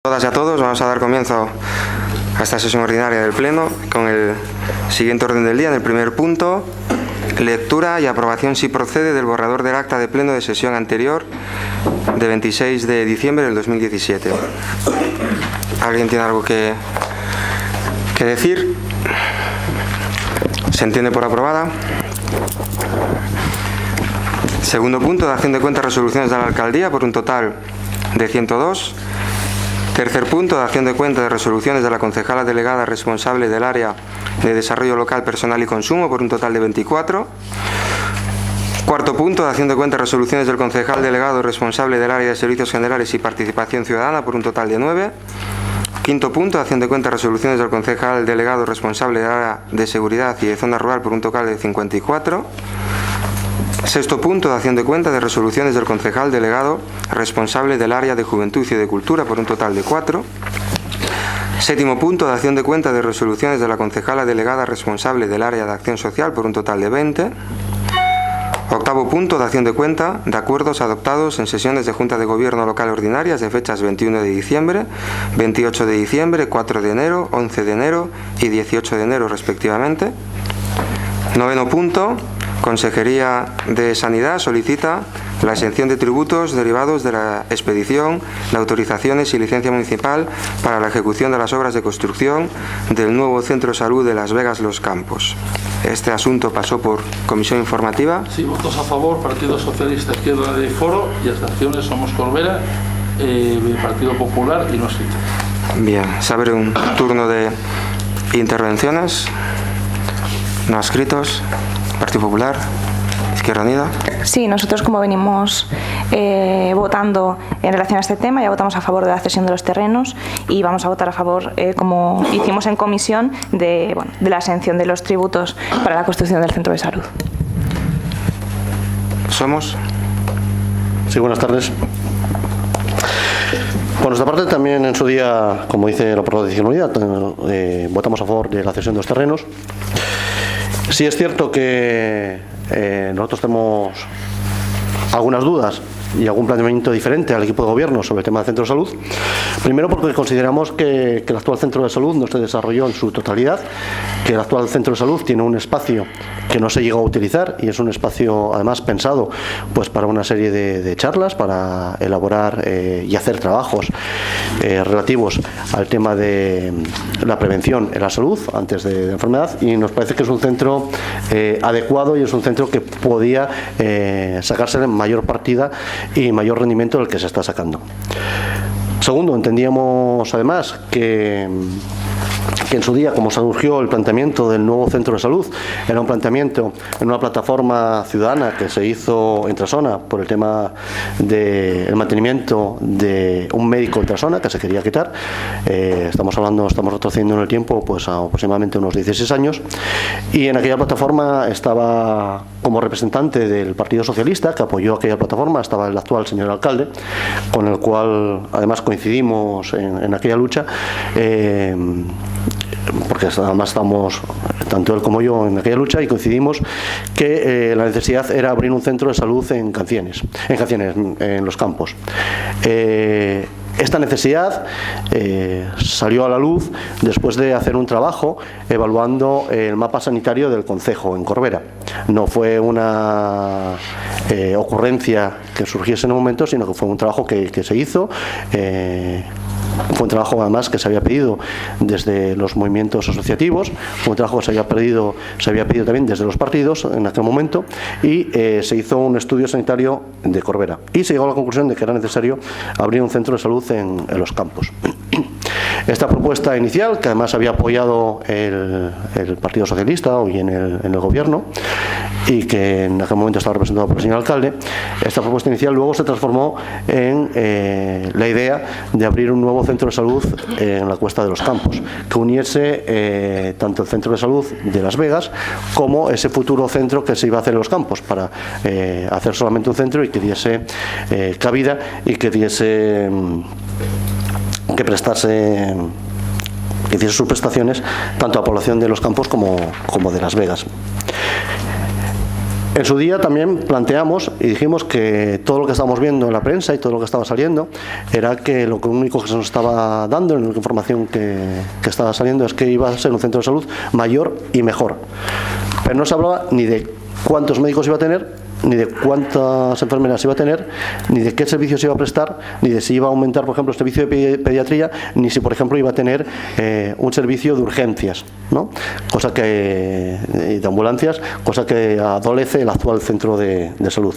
Todas y a todos, vamos a dar comienzo a esta sesión ordinaria del Pleno con el siguiente orden del día. En el primer punto, lectura y aprobación, si procede, del borrador del acta de Pleno de sesión anterior de 26 de diciembre del 2017. ¿Alguien tiene algo que decir? ¿Se entiende por aprobada? Segundo punto, dación de cuenta de resoluciones de la Alcaldía por un total de 102. Tercer punto, dación de cuenta de resoluciones de la concejala delegada responsable del área de desarrollo local, personal y consumo por un total de 24. Cuarto punto, dación de cuenta de resoluciones del concejal delegado responsable del área de servicios generales y participación ciudadana por un total de 9. Quinto punto, dación de cuenta de resoluciones del concejal delegado responsable del área de seguridad y de zona rural por un total de 54. Sexto punto, dación de cuenta de resoluciones del concejal delegado responsable del área de juventud y de cultura por un total de 4. Séptimo punto, dación de cuenta de resoluciones de la concejala delegada responsable del área de acción social por un total de 20. Octavo punto, dación de cuenta de acuerdos adoptados en sesiones de Junta de Gobierno local ordinarias de fechas 21 de diciembre, 28 de diciembre, 4 de enero, 11 de enero y 18 de enero respectivamente. Noveno punto, Consejería de Sanidad solicita la exención de tributos derivados de la expedición de autorizaciones y licencia municipal para la ejecución de las obras de construcción del nuevo Centro de Salud de Las Vegas Los Campos. Este asunto pasó por comisión informativa. Sí, votos a favor, Partido Socialista, Izquierda de Foro, y abstenciones Somos Corbera, Partido Popular y no escrito. Bien, se abre un turno de intervenciones. No escritos. Partido Popular, Izquierda Unida. Sí, nosotros, como venimos votando en relación a este tema, ya votamos a favor de la cesión de los terrenos y vamos a votar a favor, como hicimos en comisión, de la exención de los tributos para la construcción del centro de salud. ¿Somos? Sí, buenas tardes. Por nuestra parte, también en su día, como dice la proposición de unidad, votamos a favor de la cesión de los terrenos. Sí es cierto que nosotros tenemos algunas dudas y algún planteamiento diferente al equipo de gobierno sobre el tema del centro de salud. Primero, porque consideramos que el actual centro de salud no se desarrolló en su totalidad, que el actual centro de salud tiene un espacio que no se llegó a utilizar y es un espacio además pensado pues para una serie de charlas, para elaborar y hacer trabajos relativos al tema de la prevención en la salud antes de enfermedad, y nos parece que es un centro adecuado y es un centro que podía sacarse mayor partida y mayor rendimiento del que se está sacando. Segundo, entendíamos además que en su día, como surgió el planteamiento del nuevo centro de salud, era un planteamiento en una plataforma ciudadana que se hizo en Trasona por el tema del mantenimiento de un médico en Trasona que se quería quitar. Estamos retrocediendo en el tiempo pues a aproximadamente unos 16 años, y en aquella plataforma estaba como representante del Partido Socialista, que apoyó aquella plataforma, estaba el actual señor alcalde, con el cual además coincidimos en aquella lucha, porque además estamos, tanto él como yo, en aquella lucha, y coincidimos que la necesidad era abrir un centro de salud en Cancienes, en Los Campos. Esta necesidad salió a la luz después de hacer un trabajo evaluando el mapa sanitario del concejo en Corbera. No fue una ocurrencia que surgiese en un momento, sino que fue un trabajo que se hizo. Fue un trabajo además que se había pedido desde los movimientos asociativos, fue un trabajo que se había pedido también desde los partidos en aquel momento, y se hizo un estudio sanitario de Corbera y se llegó a la conclusión de que era necesario abrir un centro de salud en Los Campos. Esta propuesta inicial, que además había apoyado el Partido Socialista hoy en el gobierno, y que en aquel momento estaba representado por el señor alcalde, esta propuesta inicial luego se transformó en la idea de abrir un nuevo centro de salud en la Cuesta de los Campos, que uniese tanto el centro de salud de Las Vegas como ese futuro centro que se iba a hacer en Los Campos, para hacer solamente un centro y que diese cabida y que diese que hiciese sus prestaciones tanto a la población de Los Campos como de Las Vegas. En su día también planteamos y dijimos que todo lo que estábamos viendo en la prensa y todo lo que estaba saliendo era que lo único que se nos estaba dando, la única información que estaba saliendo es que iba a ser un centro de salud mayor y mejor. Pero no se hablaba ni de cuántos médicos iba a tener, ni de cuántas enfermeras iba a tener, ni de qué servicios iba a prestar, ni de si iba a aumentar, por ejemplo, el servicio de pediatría, ni si, por ejemplo, iba a tener un servicio de urgencias, ¿no? De ambulancias, cosa que adolece el actual centro de salud.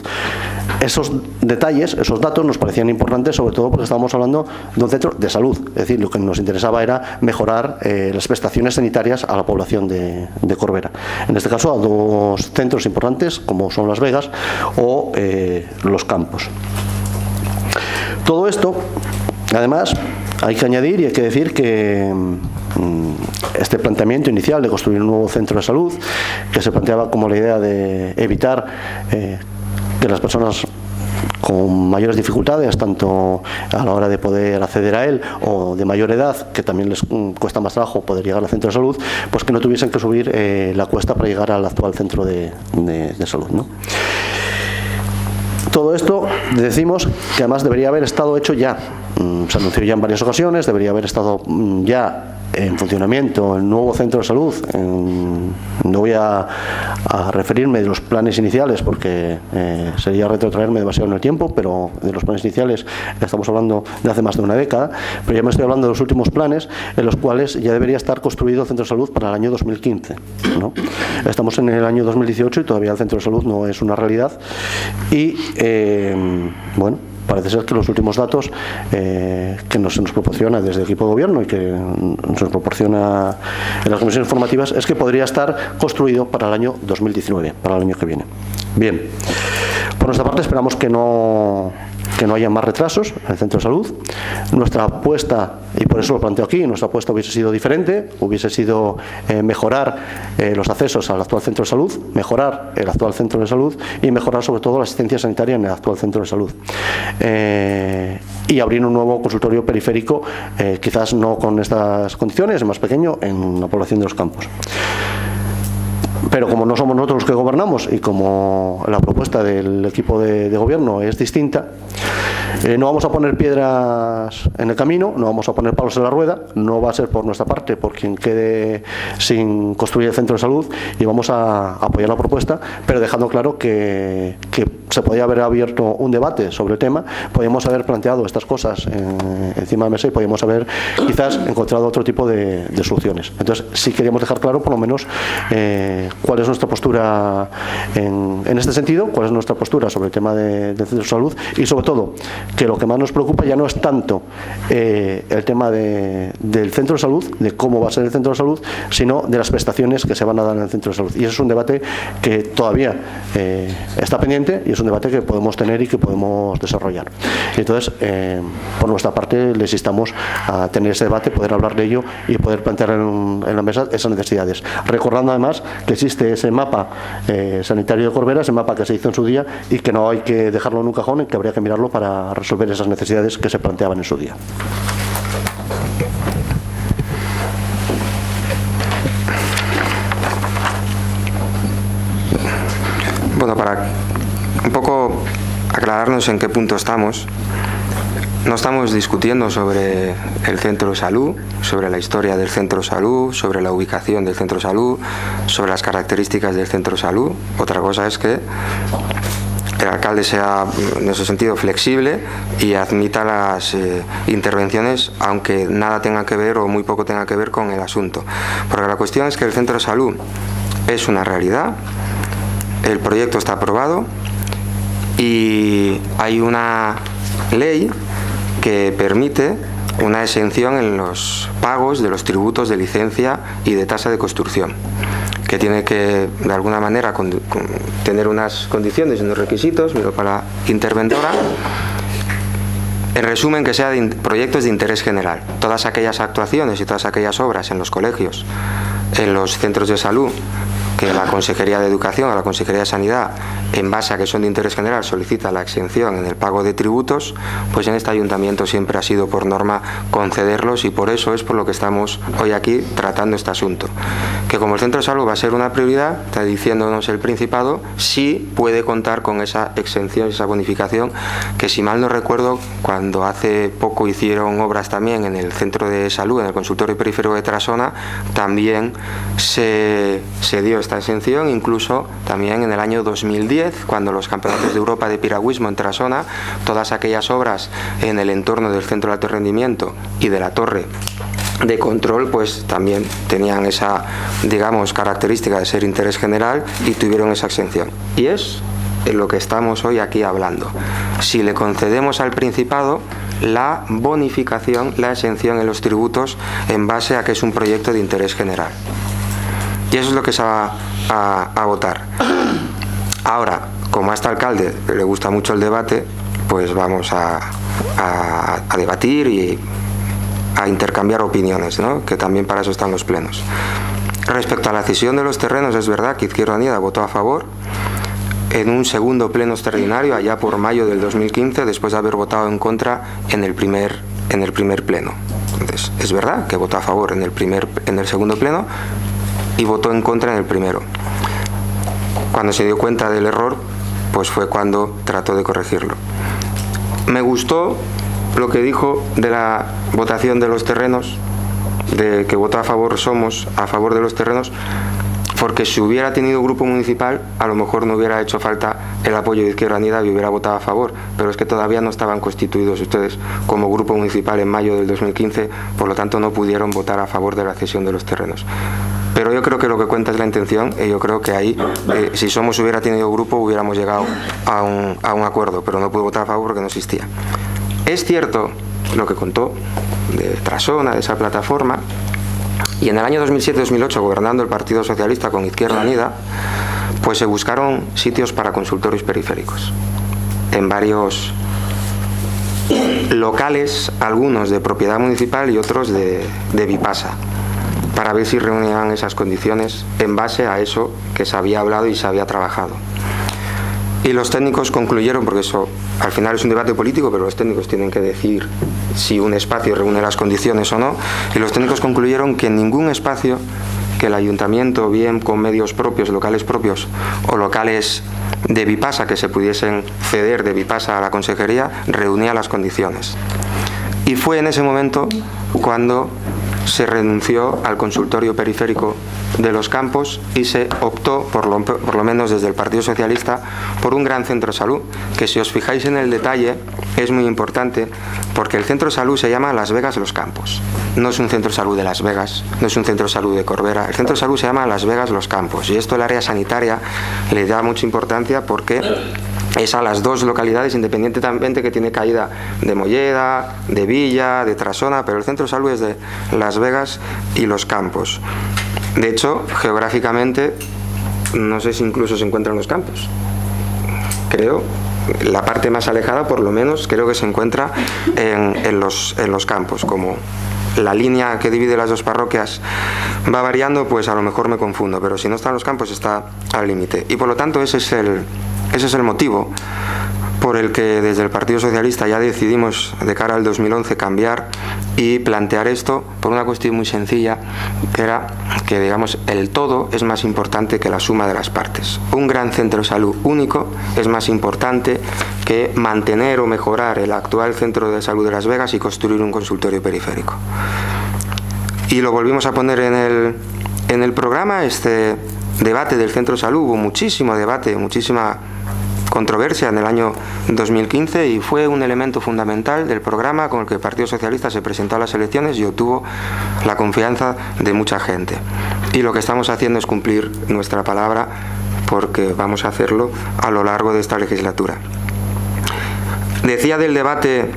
Esos detalles, esos datos nos parecían importantes, sobre todo porque estábamos hablando de un centro de salud. Es decir, lo que nos interesaba era mejorar las prestaciones sanitarias a la población de Corbera. En este caso, a dos centros importantes, como son Las Vegas o Los Campos. Todo esto, además, hay que añadir y hay que decir que este planteamiento inicial de construir un nuevo centro de salud, que se planteaba como la idea de evitar que las personas con mayores dificultades, tanto a la hora de poder acceder a él o de mayor edad, que también les cuesta más trabajo poder llegar al centro de salud, pues que no tuviesen que subir la cuesta para llegar al actual centro de salud, ¿no? Todo esto decimos que además debería haber estado hecho ya. Se anunció ya en varias ocasiones, debería haber estado ya en funcionamiento el nuevo centro de salud. No voy a referirme de los planes iniciales porque sería retrotraerme demasiado en el tiempo, pero de los planes iniciales estamos hablando de hace más de una década, pero ya me estoy hablando de los últimos planes en los cuales ya debería estar construido el centro de salud para el año 2015, ¿no? Estamos en el año 2018 y todavía el centro de salud no es una realidad y bueno, parece ser que los últimos datos que se nos proporciona desde el equipo de gobierno y que nos proporciona en las comisiones formativas es que podría estar construido para el año 2019, para el año que viene. Bien, por nuestra parte esperamos que no haya más retrasos en el centro de salud. Nuestra apuesta, y por eso lo planteo aquí, nuestra apuesta hubiese sido diferente, hubiese sido mejorar los accesos al actual centro de salud, mejorar el actual centro de salud y mejorar sobre todo la asistencia sanitaria en el actual centro de salud. Y abrir un nuevo consultorio periférico, quizás no con estas condiciones, más pequeño, en la población de Los Campos. Pero como no somos nosotros los que gobernamos y como la propuesta del equipo de gobierno es distinta, no vamos a poner piedras en el camino, no vamos a poner palos en la rueda, no va a ser por nuestra parte por quien quede sin construir el centro de salud, y vamos a apoyar la propuesta, pero dejando claro que se podía haber abierto un debate sobre el tema, podíamos haber planteado estas cosas encima de la mesa y podíamos haber quizás encontrado otro tipo de soluciones. Entonces sí queríamos dejar claro por lo menos cuál es nuestra postura en este sentido, cuál es nuestra postura sobre el tema del centro de salud, y sobre todo que lo que más nos preocupa ya no es tanto el tema del centro de salud, de cómo va a ser el centro de salud, sino de las prestaciones que se van a dar en el centro de salud. Y ese es un debate que todavía está pendiente y es un debate que podemos tener y que podemos desarrollar. Y entonces, por nuestra parte, les instamos a tener ese debate, poder hablar de ello y poder plantear en la mesa esas necesidades. Recordando además que existe ese mapa sanitario de Corbera, ese mapa que se hizo en su día y que no hay que dejarlo en un cajón, y que habría que mirarlo para resolver esas necesidades que se planteaban en su día. Bueno, para un poco aclararnos en qué punto estamos, no estamos discutiendo sobre el centro de salud, sobre la historia del centro de salud, sobre la ubicación del centro de salud, sobre las características del centro de salud. Otra cosa es que el alcalde sea en ese sentido flexible y admita las intervenciones, aunque nada tenga que ver o muy poco tenga que ver con el asunto. Porque la cuestión es que el centro de salud es una realidad, el proyecto está aprobado y hay una ley que permite una exención en los pagos de los tributos de licencia y de tasa de construcción, que tiene que, de alguna manera, tener unas condiciones y unos requisitos, pero para la interventora, en resumen, que sea de proyectos de interés general. Todas aquellas actuaciones y todas aquellas obras en los colegios, en los centros de salud que la Consejería de Educación o la Consejería de Sanidad, en base a que son de interés general, solicita la exención en el pago de tributos, pues en este ayuntamiento siempre ha sido por norma concederlos, y por eso es por lo que estamos hoy aquí tratando este asunto. Que como el centro de salud va a ser una prioridad, está diciéndonos el Principado, sí puede contar con esa exención, esa bonificación, que si mal no recuerdo, cuando hace poco hicieron obras también en el centro de salud, en el consultorio periférico de Trasona, también se dio esta exención, incluso también en el año 2010, cuando los campeonatos de Europa de piragüismo en Trasona, todas aquellas obras en el entorno del centro de alto rendimiento y de la torre de control, pues también tenían esa, digamos, característica de ser interés general y tuvieron esa exención. Y es en lo que estamos hoy aquí hablando. Si le concedemos al Principado la bonificación, la exención en los tributos en base a que es un proyecto de interés general. Y eso es lo que se va a votar. Ahora, como a este alcalde le gusta mucho el debate, pues vamos a debatir y a intercambiar opiniones, ¿no? Que también para eso están los plenos. Respecto a la cesión de los terrenos, es verdad que Izquierda Unida votó a favor en un segundo pleno extraordinario allá por mayo del 2015, después de haber votado en contra en el primer pleno. Entonces, es verdad que votó a favor en el segundo pleno y votó en contra en el primero. Cuando se dio cuenta del error, pues fue cuando trató de corregirlo. Me gustó lo que dijo de la votación de los terrenos, de que votó a favor, somos a favor de los terrenos, porque si hubiera tenido grupo municipal, a lo mejor no hubiera hecho falta el apoyo de Izquierda Unida y hubiera votado a favor, pero es que todavía no estaban constituidos ustedes como grupo municipal en mayo del 2015, por lo tanto no pudieron votar a favor de la cesión de los terrenos. Pero yo creo que lo que cuenta es la intención, y yo creo que ahí, si Somos hubiera tenido grupo, hubiéramos llegado a un acuerdo, pero no pudo votar a favor porque no existía. Es cierto lo que contó de Trasona, de esa plataforma, y en el año 2007-2008, gobernando el Partido Socialista con Izquierda Unida, pues se buscaron sitios para consultorios periféricos en varios locales, algunos de propiedad municipal y otros de Vipasa, para ver si reunían esas condiciones en base a eso que se había hablado y se había trabajado. Y los técnicos concluyeron, porque eso al final es un debate político, pero los técnicos tienen que decir si un espacio reúne las condiciones o no, y los técnicos concluyeron que en ningún espacio que el ayuntamiento, bien con medios propios, locales propios o locales de Vipasa que se pudiesen ceder de Vipasa a la consejería, reunía las condiciones. Y fue en ese momento cuando se renunció al consultorio periférico de los Campos y se optó, por lo menos desde el Partido Socialista, por un gran centro de salud, que si os fijáis en el detalle es muy importante, porque el centro de salud se llama Las Vegas Los Campos. No es un centro de salud de Las Vegas, no es un centro de salud de Corbera, el centro de salud se llama Las Vegas Los Campos, y esto el área sanitaria le da mucha importancia porque es a las dos localidades, independientemente que tiene caída de Molleda, de Villa, de Trasona, pero el centro de salud es de Las Vegas y Los Campos. De hecho, geográficamente, no sé si incluso se encuentra en Los Campos. Creo, la parte más alejada, por lo menos, creo que se encuentra en los Campos. Como la línea que divide las dos parroquias va variando, pues a lo mejor me confundo, pero si no está en Los Campos, está al límite. Y por lo tanto, ese es el motivo por el que desde el Partido Socialista ya decidimos de cara al 2011 cambiar y plantear esto por una cuestión muy sencilla, que era que, digamos, el todo es más importante que la suma de las partes. Un gran centro de salud único es más importante que mantener o mejorar el actual centro de salud de Las Vegas y construir un consultorio periférico. Y lo volvimos a poner en el programa, este debate del centro de salud. Hubo muchísimo debate, muchísima controversia en el año 2015 y fue un elemento fundamental del programa con el que el Partido Socialista se presentó a las elecciones y obtuvo la confianza de mucha gente. Y lo que estamos haciendo es cumplir nuestra palabra, porque vamos a hacerlo a lo largo de esta legislatura. Decía del debate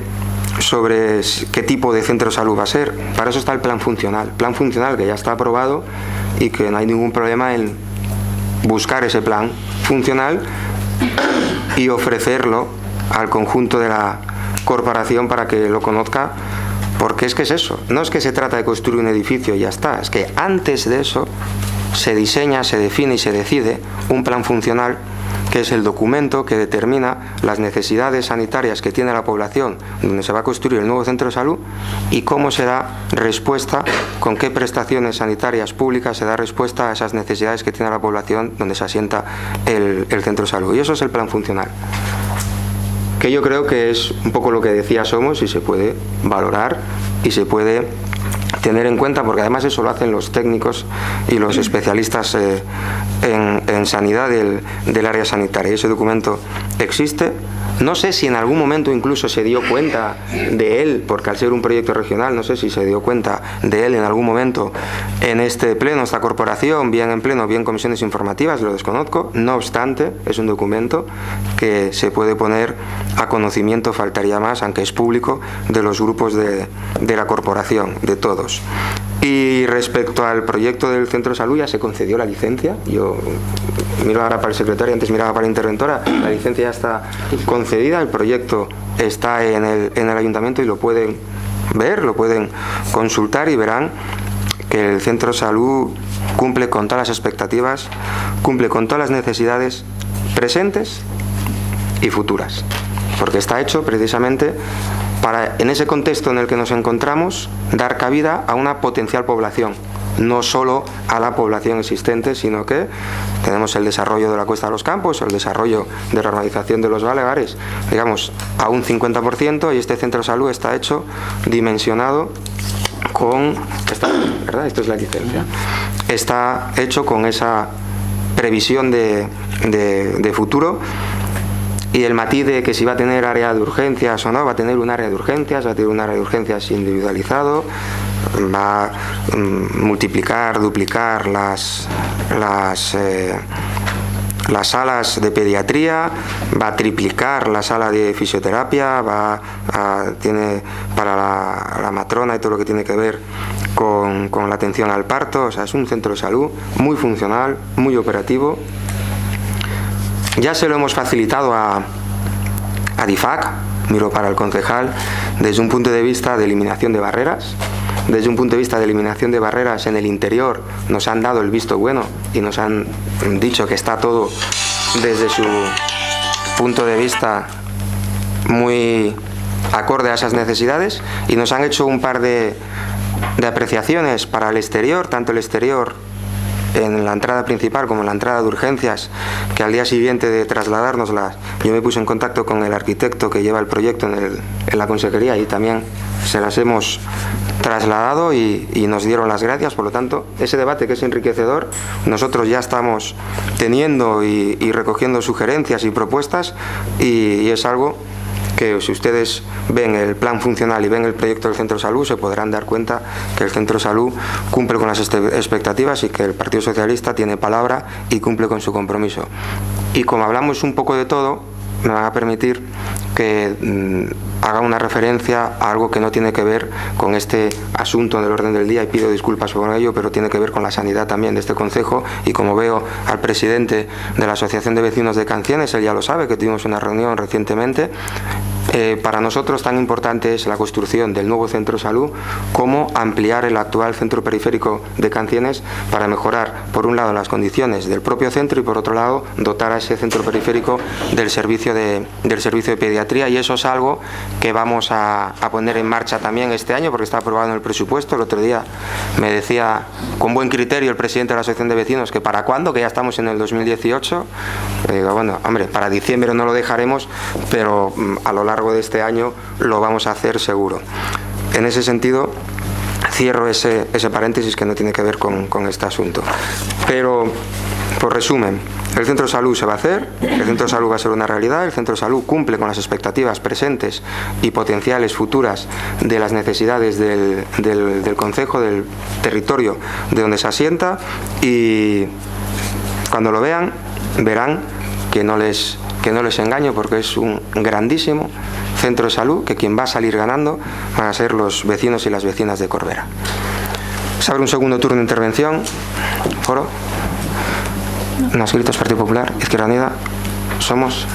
sobre qué tipo de centro de salud va a ser. Para eso está el plan funcional que ya está aprobado y que no hay ningún problema en buscar ese plan funcional y ofrecerlo al conjunto de la corporación para que lo conozca, porque es que es eso, no es que se trata de construir un edificio y ya está, es que antes de eso se diseña, se define y se decide un plan funcional, que es el documento que determina las necesidades sanitarias que tiene la población donde se va a construir el nuevo centro de salud y cómo se da respuesta, con qué prestaciones sanitarias públicas se da respuesta a esas necesidades que tiene la población donde se asienta el centro de salud. Y eso es el plan funcional, que yo creo que es un poco lo que decía Somos y se puede valorar y se puede tener en cuenta, porque además eso lo hacen los técnicos y los especialistas en sanidad del área sanitaria. Y ese documento existe. No sé si en algún momento incluso se dio cuenta de él, porque al ser un proyecto regional, no sé si se dio cuenta de él en algún momento en este pleno, esta corporación, bien en pleno, bien en comisiones informativas, lo desconozco. No obstante, es un documento que se puede poner a conocimiento, faltaría más, aunque es público, de los grupos de la corporación, de todos. Y respecto al proyecto del centro de salud, ya se concedió la licencia. Yo miro ahora para el secretario, antes miraba para la interventora. La licencia ya está concedida, el proyecto está en el ayuntamiento y lo pueden ver, lo pueden consultar y verán que el centro de salud cumple con todas las expectativas, cumple con todas las necesidades presentes y futuras, porque está hecho precisamente para, en ese contexto en el que nos encontramos, dar cabida a una potencial población, no solo a la población existente, sino que tenemos el desarrollo de la Cuesta de los Campos, el desarrollo de la urbanización de los Baleares, digamos, a un 50%, y este centro de salud está hecho, dimensionado con, ¿verdad? Esto es la licencia, está hecho con esa previsión de futuro. Y el matiz de que si va a tener área de urgencias o no, va a tener un área de urgencias, va a tener un área de urgencias individualizado, va a multiplicar, duplicar las salas de pediatría, va a triplicar la sala de fisioterapia, tiene para la matrona y todo lo que tiene que ver con la atención al parto. O sea, es un centro de salud muy funcional, muy operativo. Ya se lo hemos facilitado a DIFAC, miro para el concejal, desde un punto de vista de eliminación de barreras. Desde un punto de vista de eliminación de barreras en el interior nos han dado el visto bueno y nos han dicho que está todo desde su punto de vista muy acorde a esas necesidades, y nos han hecho un par de apreciaciones para el exterior, tanto el exterior en la entrada principal como en la entrada de urgencias, que al día siguiente de trasladárnoslas yo me puse en contacto con el arquitecto que lleva el proyecto en la consejería y también se las hemos trasladado y nos dieron las gracias. Por lo tanto, ese debate, que es enriquecedor, nosotros ya estamos teniendo y recogiendo sugerencias y propuestas, y es algo que, si ustedes ven el plan funcional y ven el proyecto del centro de salud, se podrán dar cuenta que el centro de salud cumple con las expectativas y que el Partido Socialista tiene palabra y cumple con su compromiso. Y como hablamos un poco de todo, me van a permitir que haga una referencia a algo que no tiene que ver con este asunto del orden del día, y pido disculpas por ello, pero tiene que ver con la sanidad también de este concejo. Y como veo al presidente de la Asociación de Vecinos de Canciones, él ya lo sabe, que tuvimos una reunión recientemente. Para nosotros tan importante es la construcción del nuevo centro de salud como ampliar el actual centro periférico de Canciones para mejorar, por un lado, las condiciones del propio centro y, por otro lado, dotar a ese centro periférico del servicio de pediatría. Y eso es algo que vamos a poner en marcha también este año, porque está aprobado en el presupuesto. El otro día me decía con buen criterio el presidente de la Asociación de Vecinos que para cuándo, que ya estamos en el 2018. Le digo, bueno, hombre, para diciembre no lo dejaremos, pero a lo largo de este año lo vamos a hacer seguro. En ese sentido, cierro ese paréntesis que no tiene que ver con este asunto. Pero, por resumen, el centro de salud se va a hacer, el centro de salud va a ser una realidad, el centro de salud cumple con las expectativas presentes y potenciales futuras de las necesidades del concejo, del territorio de donde se asienta, y cuando lo vean, verán que no les engaño, porque es un grandísimo centro de salud que quien va a salir ganando van a ser los vecinos y las vecinas de Corbera. Se abre un segundo turno de intervención. Foro. No escritos, Partido Popular, Izquierda Unida, Somos.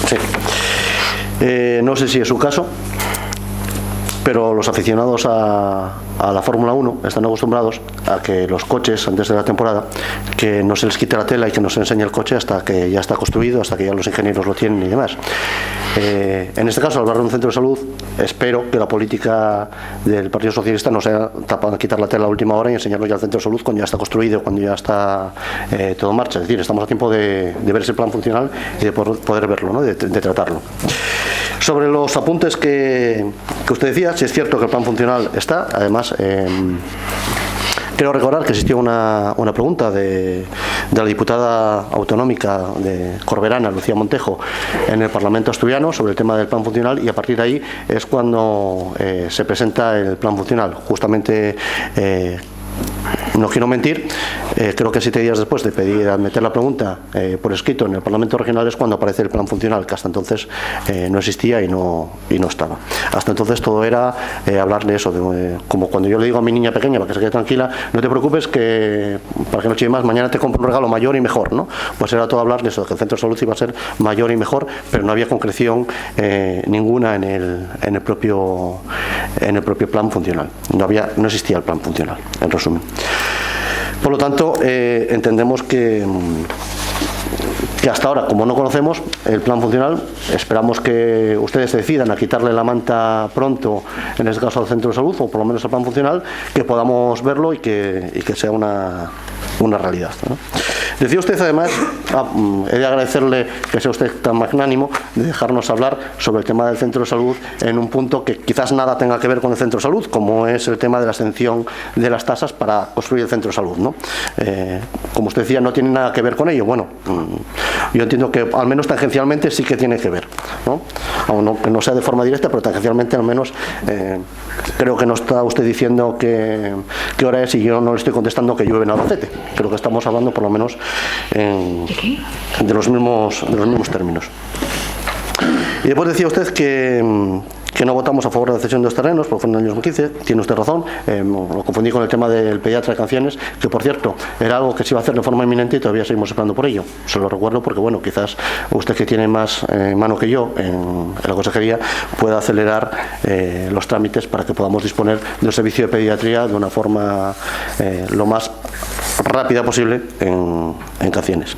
Sí. No sé si es su caso, pero los aficionados a la Fórmula 1 están acostumbrados a que los coches antes de la temporada, que no se les quite la tela y que no se enseñe el coche hasta que ya está construido, hasta que ya los ingenieros lo tienen y demás. En este caso, al hablar de un centro de salud, espero que la política del Partido Socialista no sea quitar la tela a última hora y enseñarlo ya al centro de salud cuando ya está construido, cuando ya está todo en marcha. Es decir, estamos a tiempo de ver ese plan funcional y de poder verlo, ¿no? de tratarlo. Sobre los apuntes que usted decía, sí es cierto que el plan funcional está. Además, quiero recordar que existió una pregunta de la diputada autonómica de Corberana, Lucía Montejo, en el Parlamento asturiano sobre el tema del plan funcional, y a partir de ahí es cuando se presenta el plan funcional. Justamente, no quiero mentir, creo que 7 días después de pedir meter la pregunta por escrito en el Parlamento regional es cuando aparece el plan funcional, que hasta entonces no existía y no estaba. Hasta entonces todo era hablar de eso, como cuando yo le digo a mi niña pequeña para que se quede tranquila, no te preocupes, que para que no chille más, mañana te compro un regalo mayor y mejor, ¿no? Pues era todo hablar de eso, de que el centro de salud iba a ser mayor y mejor, pero no había concreción ninguna en el propio plan funcional. No existía el plan funcional, en resumen. Por lo tanto, entendemos que hasta ahora, como no conocemos el plan funcional, esperamos que ustedes decidan a quitarle la manta pronto, en este caso al centro de salud, o por lo menos al plan funcional, que podamos verlo y que sea una realidad, ¿no? Decía usted, además, he de agradecerle que sea usted tan magnánimo de dejarnos hablar sobre el tema del centro de salud en un punto que quizás nada tenga que ver con el centro de salud, como es el tema de la exención de las tasas para construir el centro de salud, ¿no? Como usted decía, no tiene nada que ver con ello. Bueno, yo entiendo que al menos tangencialmente sí que tiene que ver, ¿no? Aunque no sea de forma directa, pero tangencialmente al menos creo que no está usted diciendo qué hora es y yo no le estoy contestando que llueve en Albacete. Creo que estamos hablando por lo menos de los mismos términos. Y después decía usted que no votamos a favor de la cesión de los terrenos, porque fue en el año 2015, tiene usted razón, lo confundí con el tema del pediatra de Canciones, que por cierto era algo que se iba a hacer de forma inminente y todavía seguimos esperando por ello. Se lo recuerdo porque, bueno, quizás usted, que tiene más mano que yo en la consejería, pueda acelerar los trámites para que podamos disponer del servicio de pediatría de una forma lo más rápida posible en Canciones.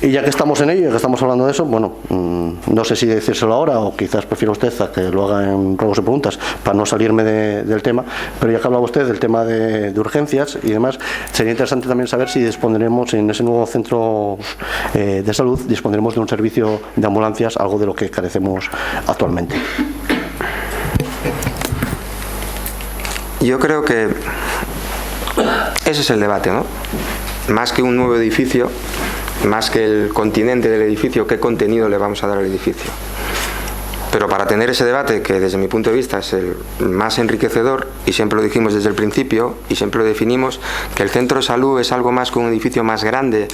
Y ya que estamos en ello, ya que estamos hablando de eso, bueno, no sé si decírselo ahora o quizás prefiera usted a que lo haga en ruegos y preguntas para no salirme del tema, pero ya que hablaba usted del tema de urgencias y demás, sería interesante también saber si dispondremos en ese nuevo centro de salud, dispondremos de un servicio de ambulancias, algo de lo que carecemos actualmente. Yo creo que ese es el debate, ¿no? Más que un nuevo edificio, más que el continente del edificio, ¿qué contenido le vamos a dar al edificio? Pero para tener ese debate, que desde mi punto de vista es el más enriquecedor, y siempre lo dijimos desde el principio y siempre lo definimos, que el centro de salud es algo más que un edificio más grande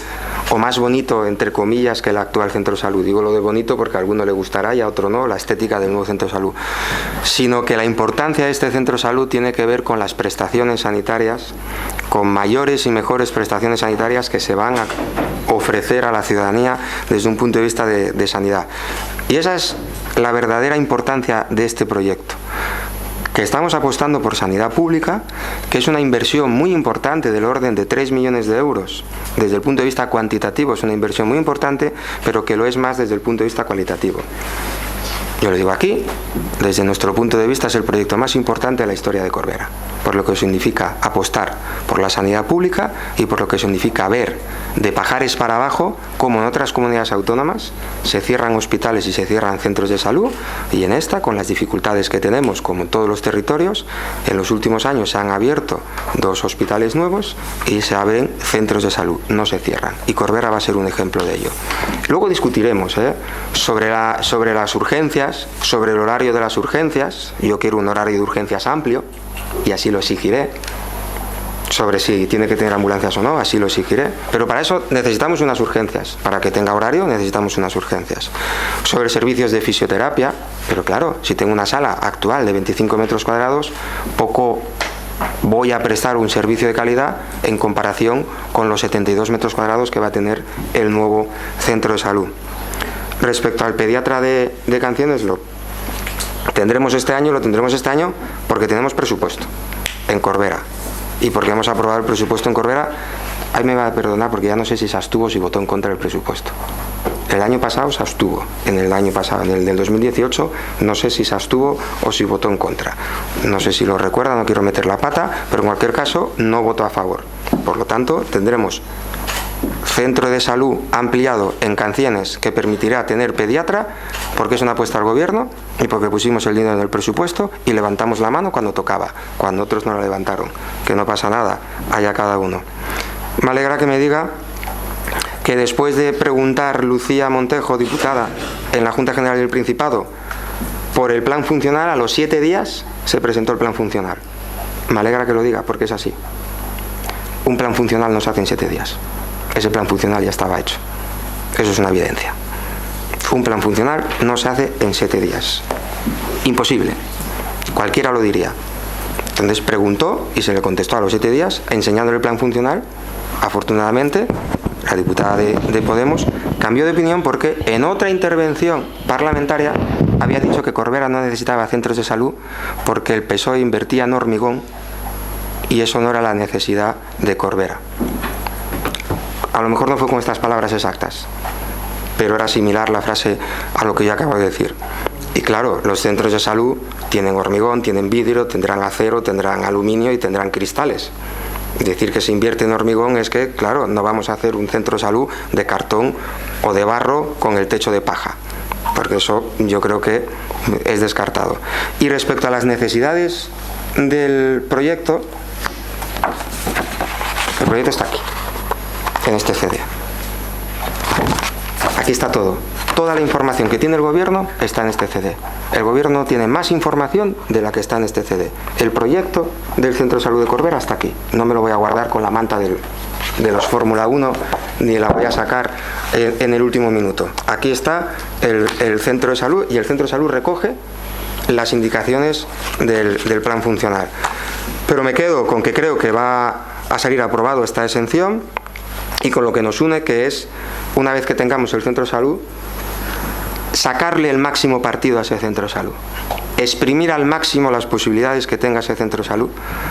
o más bonito, entre comillas, que el actual centro de salud. Digo lo de bonito porque a alguno le gustará y a otro no, la estética del nuevo centro de salud. Sino que la importancia de este centro de salud tiene que ver con las prestaciones sanitarias, con mayores y mejores prestaciones sanitarias que se van a ofrecer a la ciudadanía desde un punto de vista de sanidad. Y esa es la verdadera importancia de este proyecto, que estamos apostando por sanidad pública, que es una inversión muy importante del orden de 3 millones de euros. Desde el punto de vista cuantitativo es una inversión muy importante, pero que lo es más desde el punto de vista cualitativo. Yo lo digo aquí, desde nuestro punto de vista es el proyecto más importante de la historia de Corbera, por lo que significa apostar por la sanidad pública y por lo que significa ver de Pajares para abajo como en otras comunidades autónomas se cierran hospitales y se cierran centros de salud, y en esta, con las dificultades que tenemos como en todos los territorios, en los últimos años se han abierto 2 hospitales nuevos y se abren centros de salud, no se cierran, y Corbera va a ser un ejemplo de ello. Luego discutiremos sobre las urgencias, sobre el horario de las urgencias. Yo quiero un horario de urgencias amplio y así lo exigiré. Sobre si tiene que tener ambulancias o no, así lo exigiré. Pero para eso necesitamos unas urgencias. Para que tenga horario necesitamos unas urgencias. Sobre servicios de fisioterapia, pero claro, si tengo una sala actual de 25 metros cuadrados, poco voy a prestar un servicio de calidad en comparación con los 72 metros cuadrados que va a tener el nuevo centro de salud. Respecto al pediatra de Canciones, Tendremos este año, lo tendremos este año porque tenemos presupuesto en Corbera y porque hemos aprobado el presupuesto en Corbera. Ahí me va a perdonar porque ya no sé si se abstuvo o si votó en contra del presupuesto. El año pasado se abstuvo, en el año pasado, en el del 2018, no sé si se abstuvo o si votó en contra. No sé si lo recuerda, no quiero meter la pata, pero en cualquier caso no votó a favor. Por lo tanto, tendremos centro de salud ampliado en Cancienes que permitirá tener pediatra porque es una apuesta al gobierno y porque pusimos el dinero en el presupuesto y levantamos la mano cuando tocaba, cuando otros no la levantaron. Que no pasa nada, haya cada uno. Me alegra que me diga que después de preguntar Lucía Montejo, diputada, en la Junta General del Principado, por el plan funcional, a los 7 días se presentó el plan funcional. Me alegra que lo diga, porque es así. Un plan funcional no se hace en 7 días. Ese plan funcional ya estaba hecho. Eso es una evidencia. Un plan funcional no se hace en 7 días. Imposible. Cualquiera lo diría. Entonces preguntó y se le contestó a los 7 días, enseñándole el plan funcional. Afortunadamente, la diputada de Podemos cambió de opinión porque en otra intervención parlamentaria había dicho que Corbera no necesitaba centros de salud porque el PSOE invertía en hormigón y eso no era la necesidad de Corbera. A lo mejor no fue con estas palabras exactas, pero era similar la frase a lo que yo acabo de decir. Y claro, los centros de salud tienen hormigón, tienen vidrio, tendrán acero, tendrán aluminio y tendrán cristales. Decir que se invierte en hormigón es que, claro, no vamos a hacer un centro de salud de cartón o de barro con el techo de paja, porque eso yo creo que es descartado. Y respecto a las necesidades del proyecto, el proyecto está aquí, en este CD. Aquí está todo. Toda la información que tiene el gobierno está en este CD. El gobierno tiene más información de la que está en este CD. El proyecto del Centro de Salud de Corbera está aquí. No me lo voy a guardar con la manta de los Fórmula 1, ni la voy a sacar en el último minuto. Aquí está el Centro de Salud y el Centro de Salud recoge las indicaciones del plan funcional. Pero me quedo con que creo que va a salir aprobado esta exención y con lo que nos une, que es, una vez que tengamos el Centro de Salud, sacarle el máximo partido a ese centro de salud, exprimir al máximo las posibilidades que tenga ese centro de salud,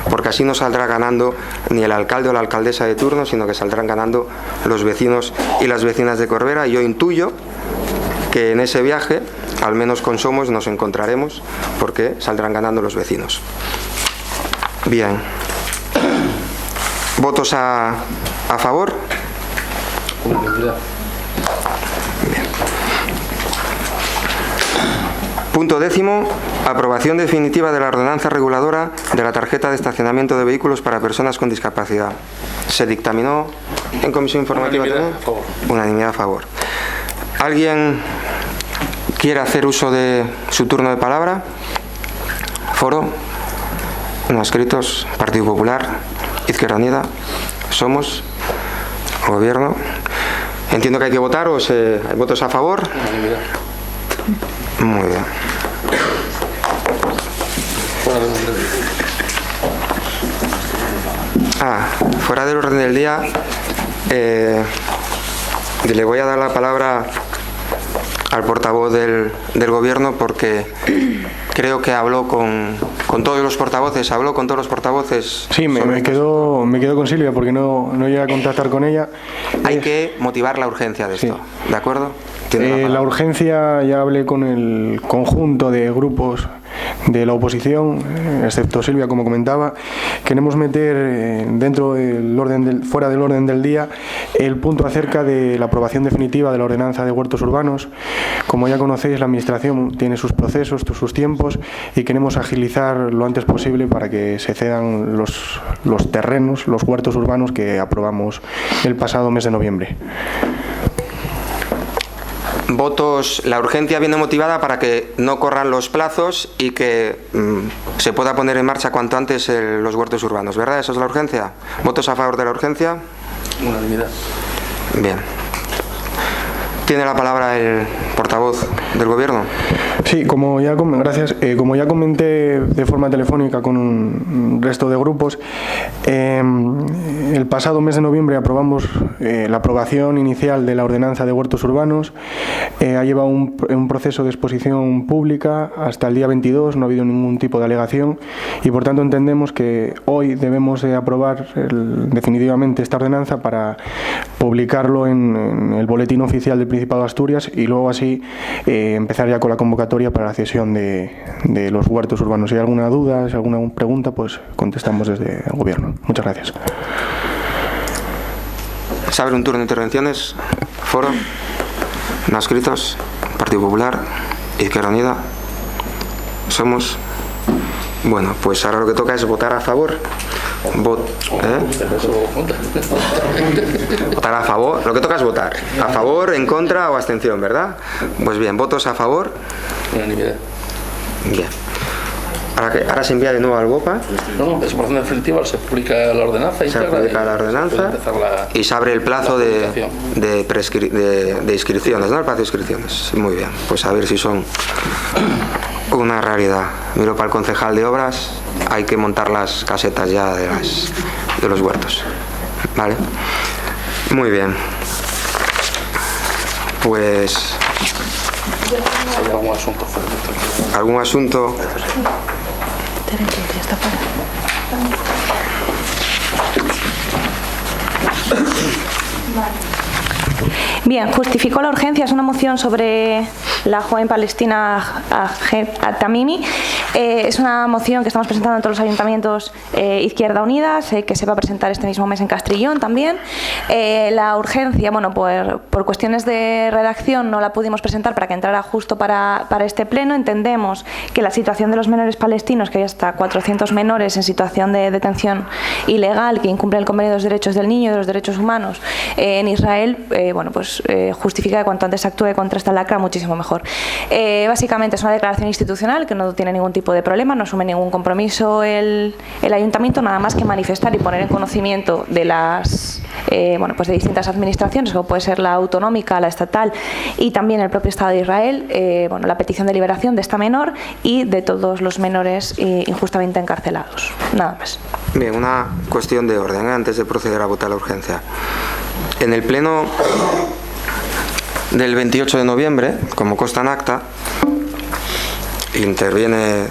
porque así no saldrá ganando ni el alcalde o la alcaldesa de turno, sino que saldrán ganando los vecinos y las vecinas de Corbera. Y yo intuyo que en ese viaje, al menos con Somos, nos encontraremos, porque saldrán ganando los vecinos. Bien. ¿Votos a favor? Unanimidad. Punto 10º. Aprobación definitiva de la ordenanza reguladora de la tarjeta de estacionamiento de vehículos para personas con discapacidad. Se dictaminó en comisión informativa. Unanimidad a favor. Unanimidad a favor. ¿Alguien quiere hacer uso de su turno de palabra? Foro. No escritos. Partido Popular. Izquierda Unida. Somos. Gobierno. Entiendo que hay que votar o hay votos a favor. Unanimidad. Muy bien. Fuera del orden del día. Fuera del orden del día, le voy a dar la palabra al portavoz del gobierno porque creo que habló con todos los portavoces. ¿Habló con todos los portavoces? Sí, me quedo con Silvia porque no llegué a contactar con ella. Hay que motivar la urgencia de esto, sí. ¿De acuerdo? La urgencia, ya hablé con el conjunto de grupos de la oposición, excepto Silvia, como comentaba. Queremos meter fuera del orden del día el punto acerca de la aprobación definitiva de la ordenanza de huertos urbanos. Como ya conocéis, la Administración tiene sus procesos, sus tiempos, y queremos agilizar lo antes posible para que se cedan los terrenos, los huertos urbanos que aprobamos el pasado mes de noviembre. Votos. La urgencia viene motivada para que no corran los plazos y que se pueda poner en marcha cuanto antes los huertos urbanos, ¿verdad? ¿Eso es la urgencia? ¿Votos a favor de la urgencia? Unanimidad. Bien. Tiene la palabra el Portavoz del Gobierno. Sí, gracias. Como ya comenté de forma telefónica con un resto de grupos, el pasado mes de noviembre aprobamos la aprobación inicial de la ordenanza de huertos urbanos. Ha llevado un proceso de exposición pública hasta el día 22, no ha habido ningún tipo de alegación y por tanto entendemos que hoy debemos de aprobar definitivamente esta ordenanza para publicarlo en el boletín oficial del Principado de Asturias y luego así empezar ya con la convocatoria para la cesión de los huertos urbanos. Si hay alguna duda, si hay alguna pregunta, pues contestamos desde el Gobierno. Muchas gracias. Se abre un turno de intervenciones. Foro. No escritos. Partido Popular. Izquierda Unida. Somos. Bueno, pues ahora lo que toca es votar a favor. Votar a favor. Lo que toca es votar. A favor, en contra o abstención, ¿verdad? Pues bien, votos a favor. Unanimidad. Bien. Ahora se envía de nuevo al BOPA. No, es por definitiva, se publica la ordenanza. Se publica la ordenanza y se abre el plazo de inscripciones, ¿no? El plazo de inscripciones. Muy bien. Pues a ver si son una realidad. Miro para el concejal de obras, hay que montar las casetas ya de los huertos. ¿Vale? Muy bien. Pues... ¿Hay algún asunto? ¿Algún asunto? Bien, justificó la urgencia. Es una moción sobre la joven palestina Tamimi. Es una moción que estamos presentando en todos los ayuntamientos Izquierda Unida, que se va a presentar este mismo mes en Castrillón también. La urgencia, bueno, por cuestiones de redacción no la pudimos presentar para que entrara justo para este pleno. Entendemos que la situación de los menores palestinos, que hay hasta 400 menores en situación de detención ilegal, que incumplen el Convenio de los Derechos del Niño y de los Derechos Humanos en Israel, bueno, pues justifica que cuanto antes actúe contra esta lacra, muchísimo mejor. Básicamente es una declaración institucional que no tiene ningún tipo de problema, no asume ningún compromiso el ayuntamiento, nada más que manifestar y poner en conocimiento de las bueno, pues de distintas administraciones, como puede ser la autonómica, la estatal y también el propio Estado de Israel, bueno, la petición de liberación de esta menor y de todos los menores injustamente encarcelados. Nada más. Bien, una cuestión de orden antes de proceder a votar la urgencia. En el pleno del 28 de noviembre, como consta en acta, interviene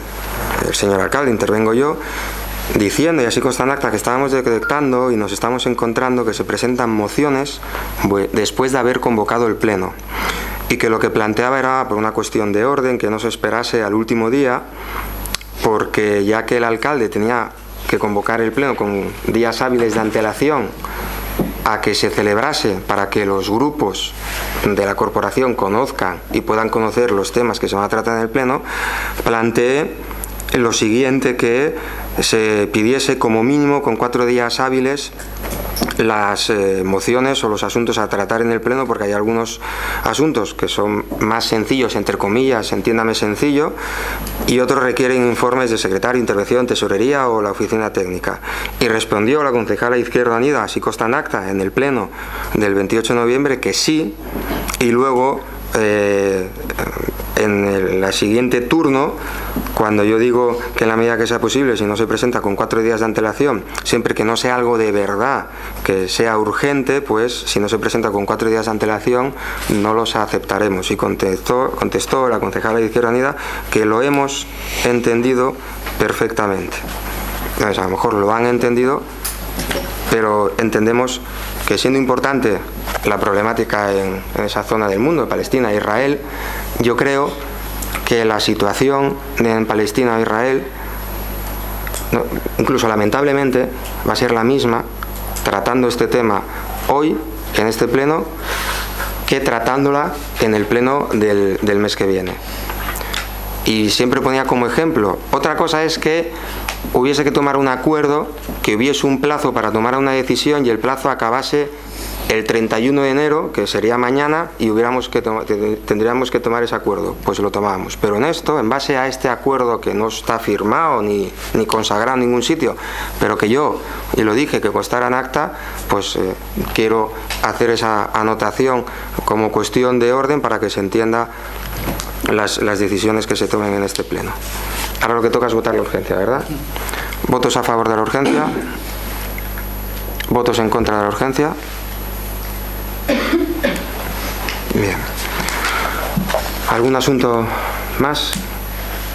el señor alcalde, intervengo yo, diciendo, y así consta en acta, que estábamos detectando y nos estamos encontrando que se presentan mociones después de haber convocado el pleno y que lo que planteaba era por una cuestión de orden, que no se esperase al último día, porque ya que el alcalde tenía que convocar el pleno con días hábiles de antelación a que se celebrase para que los grupos de la corporación conozcan y puedan conocer los temas que se van a tratar en el pleno, planteé lo siguiente, que se pidiese como mínimo con 4 días hábiles las mociones o los asuntos a tratar en el pleno, porque hay algunos asuntos que son más sencillos, entre comillas, entiéndame sencillo, y otros requieren informes de secretario, intervención, tesorería o la oficina técnica. Y respondió la concejala Izquierda Unida, así consta en acta, en el pleno del 28 de noviembre, que sí, y luego en el siguiente turno, cuando yo digo que en la medida que sea posible, si no se presenta con 4 días de antelación, siempre que no sea algo de verdad, que sea urgente, pues si no se presenta con 4 días de antelación, no los aceptaremos. Y contestó la concejala de Izquierda Unida que lo hemos entendido perfectamente. Entonces, a lo mejor lo han entendido, pero entendemos que siendo importante la problemática en esa zona del mundo, Palestina e Israel, yo creo que la situación en Palestina e Israel, incluso lamentablemente, va a ser la misma tratando este tema hoy en este pleno que tratándola en el pleno del mes que viene. Y siempre ponía como ejemplo, otra cosa es que hubiese que tomar un acuerdo, que hubiese un plazo para tomar una decisión y el plazo acabase el 31 de enero, que sería mañana, y tendríamos que tomar ese acuerdo, pues lo tomábamos. Pero en esto, en base a este acuerdo que no está firmado ni consagrado en ningún sitio, pero que yo, y lo dije, que constara en acta, pues quiero hacer esa anotación como cuestión de orden para que se entienda las decisiones que se tomen en este pleno. Ahora lo que toca es votar la urgencia, ¿verdad? ¿Votos a favor de la urgencia? ¿Votos en contra de la urgencia? Bien. ¿Algún asunto más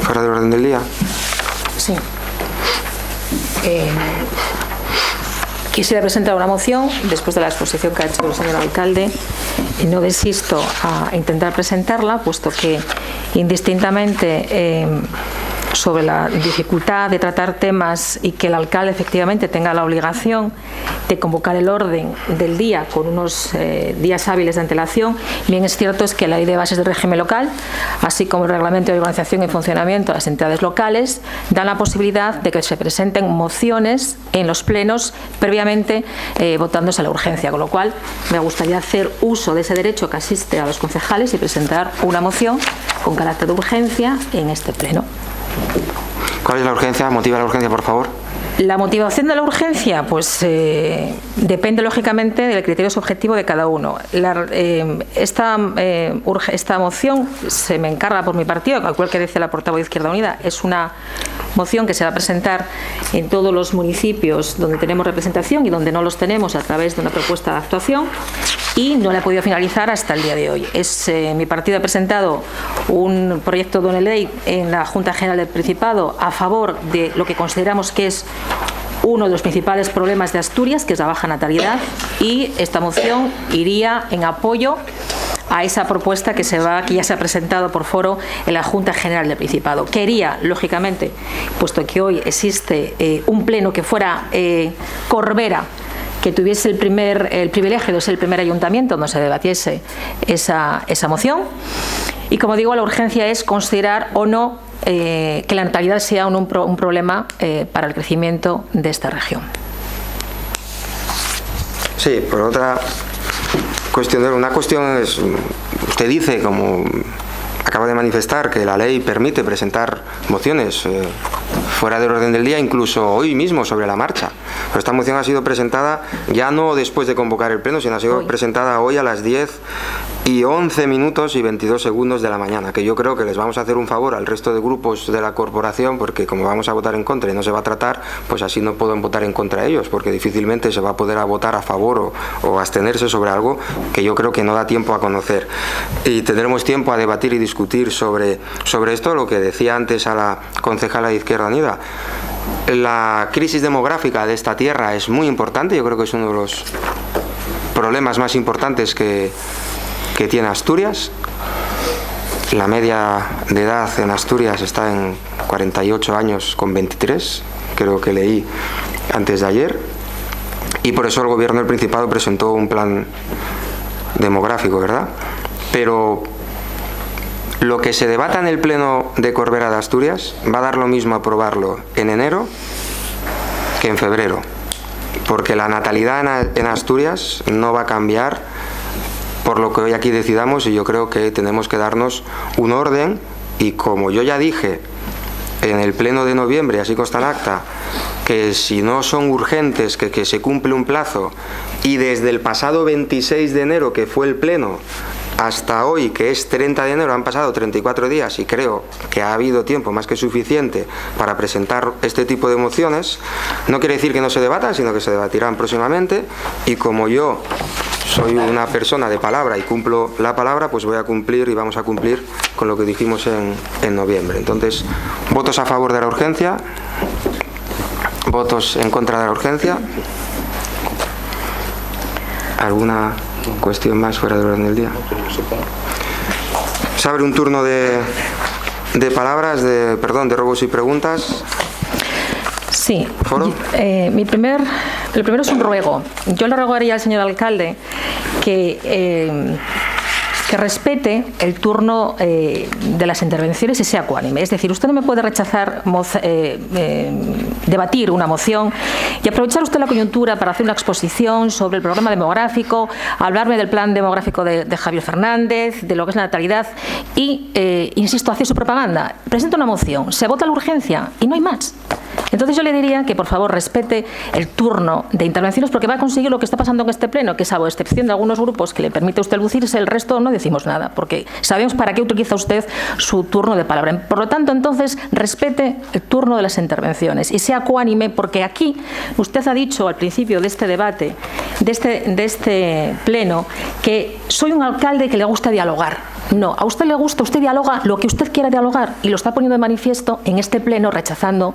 fuera del orden del día? Sí. Quisiera presentar una moción, después de la exposición que ha hecho el señor alcalde. No desisto a intentar presentarla, puesto que indistintamente sobre la dificultad de tratar temas y que el alcalde efectivamente tenga la obligación de convocar el orden del día con unos días hábiles de antelación, bien es cierto es que la Ley de Bases del Régimen Local, así como el Reglamento de Organización y Funcionamiento de las entidades locales, dan la posibilidad de que se presenten mociones en los plenos previamente votándose a la urgencia, con lo cual me gustaría hacer uso de ese derecho que asiste a los concejales y presentar una moción con carácter de urgencia en este pleno. ¿Cuál es la urgencia? Motiva la urgencia, por favor. La motivación de la urgencia, pues depende lógicamente del criterio subjetivo de cada uno. Esta moción se me encarga por mi partido, al cual que dice la portavoz de Izquierda Unida, es una moción que se va a presentar en todos los municipios donde tenemos representación y donde no los tenemos a través de una propuesta de actuación, y no la he podido finalizar hasta el día de hoy. Mi partido ha presentado un proyecto de ley en la Junta General del Principado a favor de lo que consideramos que es uno de los principales problemas de Asturias, que es la baja natalidad, y esta moción iría en apoyo a esa propuesta que ya se ha presentado por foro en la Junta General del Principado. Quería, lógicamente, puesto que hoy existe un pleno que fuera Corbera, que tuviese el privilegio de ser el primer ayuntamiento donde se debatiese esa moción. Y como digo, la urgencia es considerar o no que la natalidad sea un problema para el crecimiento de esta región. Sí, por otra cuestión, una cuestión es, usted dice, como acaba de manifestar, que la ley permite presentar mociones fuera del orden del día, incluso hoy mismo sobre la marcha. Pero esta moción ha sido presentada ya no después de convocar el pleno, sino ha sido presentada hoy a las 10:11 y 22 segundos de la mañana, que yo creo que les vamos a hacer un favor al resto de grupos de la corporación, porque como vamos a votar en contra y no se va a tratar, pues así no pueden votar en contra de ellos, porque difícilmente se va a poder votar a favor o abstenerse sobre algo que yo creo que no da tiempo a conocer. Y tendremos tiempo a debatir y discutir sobre esto, lo que decía antes a la concejala de Izquierda Unida. La crisis demográfica de esta tierra es muy importante, yo creo que es uno de los problemas más importantes que tiene Asturias. La media de edad en Asturias está en 48 años con 23, creo que leí antes de ayer, y por eso el Gobierno del Principado presentó un plan demográfico, ¿verdad? Pero lo que se debata en el Pleno de Corbera de Asturias va a dar lo mismo aprobarlo en enero que en febrero, porque la natalidad en Asturias no va a cambiar por lo que hoy aquí decidamos, y yo creo que tenemos que darnos un orden. Y como yo ya dije en el Pleno de noviembre, así consta en acta, que si no son urgentes, que se cumple un plazo, y desde el pasado 26 de enero, que fue el Pleno, hasta hoy, que es 30 de enero, han pasado 34 días y creo que ha habido tiempo más que suficiente para presentar este tipo de mociones. No quiere decir que no se debatan, sino que se debatirán próximamente, y como yo soy una persona de palabra y cumplo la palabra, pues voy a cumplir y vamos a cumplir con lo que dijimos en noviembre. Entonces, votos a favor de la urgencia, votos en contra de la urgencia. ¿Alguna cuestión más fuera del orden del día? Se abre un turno de palabras, de robos y preguntas. Sí. El primero es un ruego. Yo le rogaría al señor alcalde que que respete el turno de las intervenciones y sea ecuánime. Es decir, usted no me puede rechazar debatir una moción y aprovechar usted la coyuntura para hacer una exposición sobre el programa demográfico, hablarme del plan demográfico de Javier Fernández, de lo que es la natalidad y, insisto, hacer su propaganda. Presenta una moción, se vota la urgencia y no hay más. Entonces yo le diría que por favor respete el turno de intervenciones, porque va a conseguir lo que está pasando en este pleno, que salvo excepción de algunos grupos que le permite a usted lucirse, el resto no decimos nada, porque sabemos para qué utiliza usted su turno de palabra. Por lo tanto, entonces, respete el turno de las intervenciones y sea ecuánime, porque aquí usted ha dicho al principio de este debate, de este pleno, que soy un alcalde que le gusta dialogar. No, a usted le gusta, usted dialoga lo que usted quiera dialogar y lo está poniendo de manifiesto en este pleno, rechazando,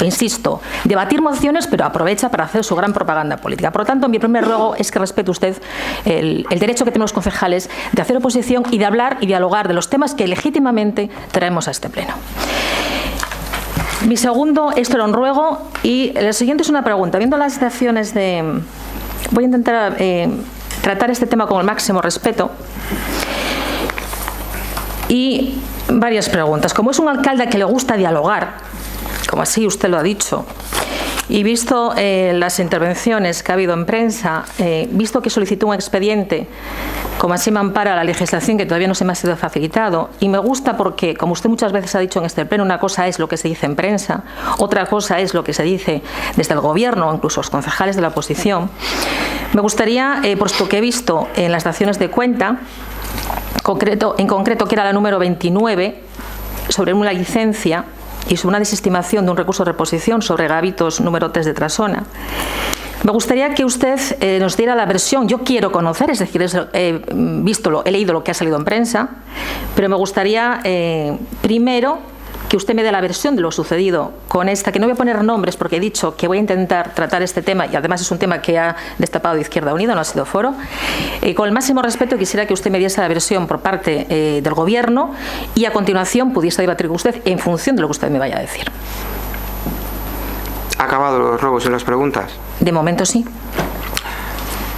insisto, debatir mociones, pero aprovecha para hacer su gran propaganda política. Por lo tanto, mi primer ruego es que respete usted el derecho que tenemos los concejales de hacer oposición y de hablar y dialogar de los temas que legítimamente traemos a este pleno. Mi segundo, esto era un ruego, y el siguiente es una pregunta. Viendo las acciones de... Voy a intentar tratar este tema con el máximo respeto. Y varias preguntas. Como es un alcalde que le gusta dialogar, como así usted lo ha dicho, y visto las intervenciones que ha habido en prensa, visto que solicitó un expediente, como así me ampara la legislación que todavía no se me ha sido facilitado, y me gusta porque, como usted muchas veces ha dicho en este pleno, una cosa es lo que se dice en prensa, otra cosa es lo que se dice desde el Gobierno o incluso los concejales de la oposición. Me gustaría, puesto que he visto en las daciones de cuenta, en concreto que era la número 29, sobre una licencia y sobre una desestimación de un recurso de reposición sobre Gavitos número 3 de Trasona. Me gustaría que usted nos diera la versión. Yo quiero conocer, es decir, he leído lo que ha salido en prensa, pero me gustaría primero que usted me dé la versión de lo sucedido con esta, que no voy a poner nombres porque he dicho que voy a intentar tratar este tema, y además es un tema que ha destapado Izquierda Unida, no ha sido foro. Con el máximo respeto quisiera que usted me diese la versión por parte del Gobierno y a continuación pudiese debatir con usted en función de lo que usted me vaya a decir. ¿Ha acabado los ruegos y las preguntas? De momento sí.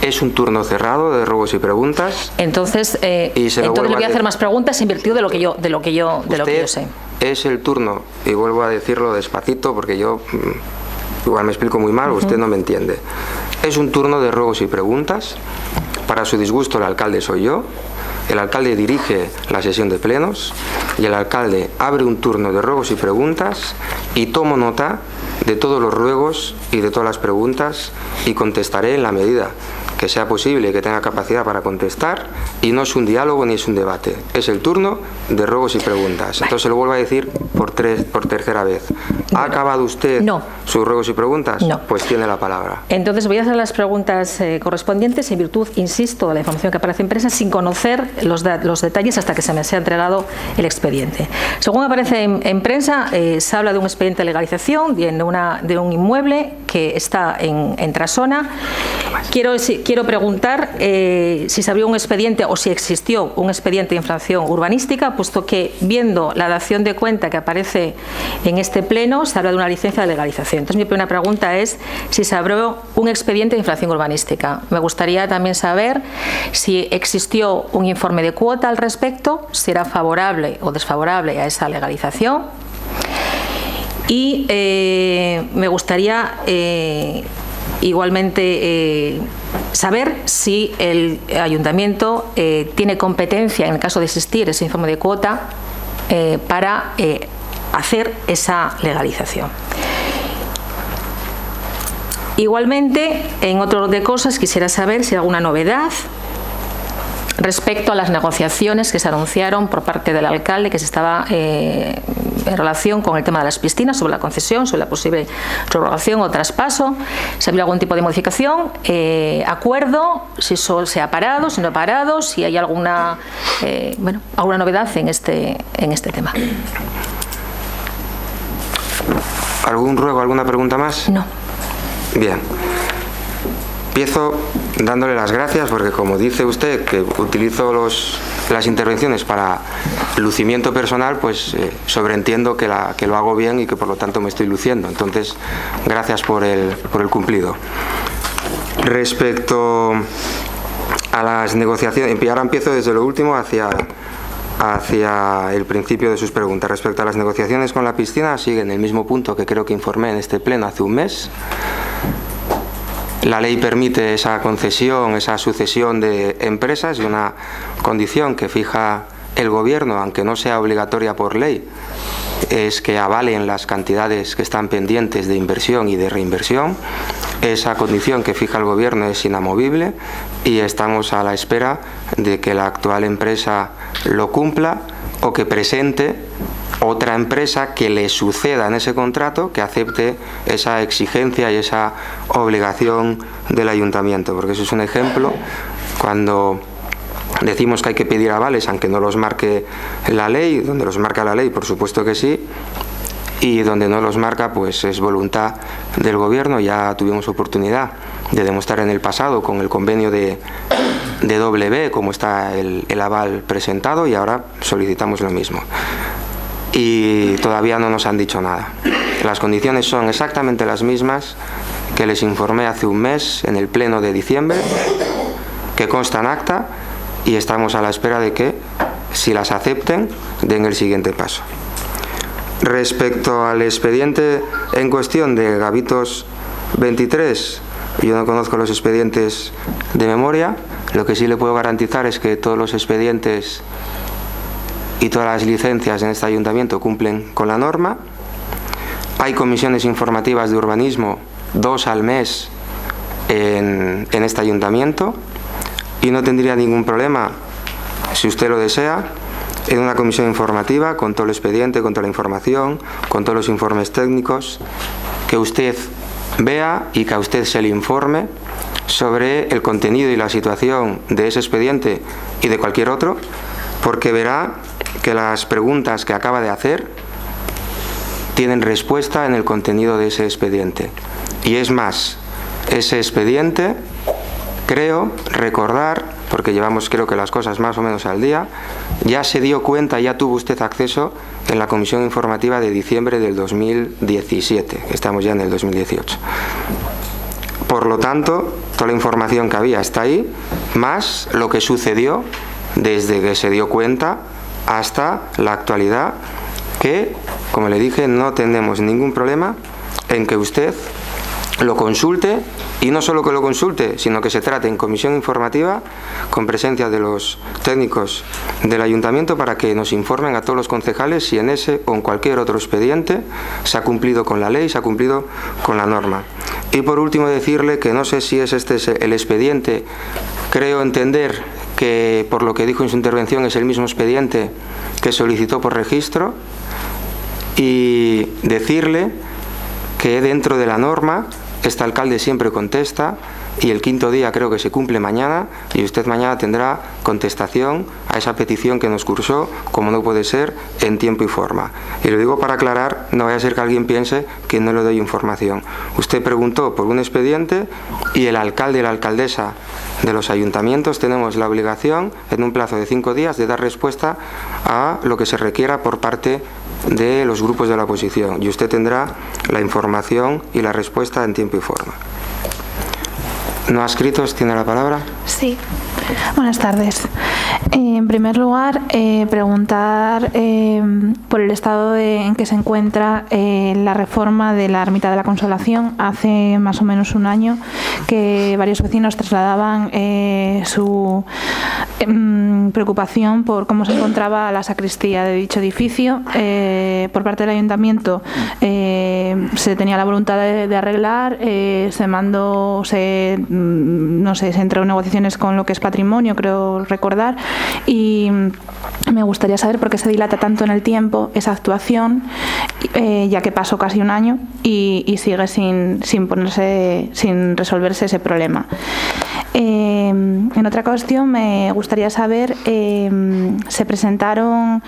Es un turno cerrado de ruegos y preguntas. Entonces, le voy a hacer más preguntas en virtud de lo que yo sé. Es el turno, y vuelvo a decirlo despacito porque yo igual me explico muy mal, usted no me entiende. Es un turno de ruegos y preguntas. Para su disgusto, el alcalde soy yo. El alcalde dirige la sesión de plenos y el alcalde abre un turno de ruegos y preguntas, y tomo nota de todos los ruegos y de todas las preguntas y contestaré en la medida que sea posible y que tenga capacidad para contestar, y no es un diálogo ni es un debate, es el turno de ruegos y preguntas. Entonces lo vuelvo a decir por tercera vez. ¿Ha acabado usted sus ruegos y preguntas? No. Pues tiene la palabra. Entonces voy a hacer las preguntas correspondientes en virtud, insisto, de la información que aparece en prensa, sin conocer los detalles hasta que se me sea entregado el expediente. Según aparece en prensa, se habla de un expediente de legalización de un inmueble que está en Trasona. Quiero preguntar si se abrió un expediente o si existió un expediente de infracción urbanística, puesto que viendo la dación de cuenta que aparece en este pleno se habla de una licencia de legalización. Entonces mi primera pregunta es si se abrió un expediente de infracción urbanística. Me gustaría también saber si existió un informe de cuota al respecto, si era favorable o desfavorable a esa legalización. Y me gustaría igualmente saber si el ayuntamiento tiene competencia, en el caso de existir ese informe de cuota, para hacer esa legalización. Igualmente, en otro orden de cosas, quisiera saber si hay alguna novedad respecto a las negociaciones que se anunciaron por parte del alcalde, que se estaba en relación con el tema de las piscinas, sobre la concesión, sobre la posible prorrogación o traspaso. Si ha habido algún tipo de modificación, acuerdo, si eso se ha parado, si no ha parado, si hay alguna novedad en este tema. ¿Algún ruego, alguna pregunta más? No. Bien. Empiezo dándole las gracias porque, como dice usted, que utilizo las intervenciones para lucimiento personal, pues sobreentiendo que lo hago bien y que por lo tanto me estoy luciendo. Entonces, gracias por el cumplido. Respecto a las negociaciones, y ahora empiezo desde lo último hacia el principio de sus preguntas. Respecto a las negociaciones con la piscina, siguen el mismo punto que creo que informé en este pleno hace un mes. La ley permite esa concesión, esa sucesión de empresas, y una condición que fija el Gobierno, aunque no sea obligatoria por ley, es que avalen las cantidades que están pendientes de inversión y de reinversión. Esa condición que fija el Gobierno es inamovible y estamos a la espera de que la actual empresa lo cumpla o que presente otra empresa que le suceda en ese contrato, que acepte esa exigencia y esa obligación del Ayuntamiento. Porque eso es un ejemplo cuando decimos que hay que pedir avales, aunque no los marque la ley. Donde los marca la ley, por supuesto que sí, y donde no los marca, pues es voluntad del Gobierno. Ya tuvimos oportunidad de demostrar en el pasado con el convenio de W cómo está el aval presentado, y ahora solicitamos lo mismo. Y todavía no nos han dicho nada. Las condiciones son exactamente las mismas que les informé hace un mes en el pleno de diciembre, que consta en acta, y estamos a la espera de que, si las acepten, den el siguiente paso. Respecto al expediente en cuestión de Gavitos 23, yo no conozco los expedientes de memoria. Lo que sí le puedo garantizar es que todos los expedientes y todas las licencias en este ayuntamiento cumplen con la norma. Hay comisiones informativas de urbanismo, 2 al mes en este ayuntamiento, y no tendría ningún problema, si usted lo desea, en una comisión informativa con todo el expediente, con toda la información, con todos los informes técnicos, que usted vea y que a usted se le informe sobre el contenido y la situación de ese expediente y de cualquier otro, porque verá que las preguntas que acaba de hacer tienen respuesta en el contenido de ese expediente. Y es más, ese expediente, creo recordar, porque llevamos creo que las cosas más o menos al día, ya se dio cuenta, ya tuvo usted acceso en la comisión informativa de diciembre del 2017, estamos ya en el 2018. Por lo tanto, toda la información que había está ahí, más lo que sucedió desde que se dio cuenta hasta la actualidad, que, como le dije, no tenemos ningún problema en que usted lo consulte, y no solo que lo consulte, sino que se trate en comisión informativa con presencia de los técnicos del ayuntamiento, para que nos informen a todos los concejales si en ese o en cualquier otro expediente se ha cumplido con la ley, se ha cumplido con la norma. Y por último, decirle que no sé si es este el expediente, creo entender que por lo que dijo en su intervención es el mismo expediente que solicitó por registro, y decirle que dentro de la norma este alcalde siempre contesta, y el 5.º día creo que se cumple mañana, y usted mañana tendrá contestación a esa petición que nos cursó, como no puede ser, en tiempo y forma. Y lo digo para aclarar, no vaya a ser que alguien piense que no le doy información. Usted preguntó por un expediente, y el alcalde y la alcaldesa de los ayuntamientos tenemos la obligación, en un plazo de 5 días, de dar respuesta a lo que se requiera por parte de los grupos de la oposición, y usted tendrá la información y la respuesta en tiempo y forma. ¿No adscritos tiene la palabra? Sí. Buenas tardes. En primer lugar, preguntar por el estado en que se encuentra la reforma de la Ermita de la Consolación. Hace más o menos un año que varios vecinos trasladaban su preocupación por cómo se encontraba la sacristía de dicho edificio. Por parte del ayuntamiento se tenía la voluntad de arreglar, se entró en negociaciones con lo que es patrimonio, creo recordar, y me gustaría saber por qué se dilata tanto en el tiempo esa actuación, ya que pasó casi un año y sigue sin resolverse ese problema. En otra cuestión, me gustaría saber, se presentaron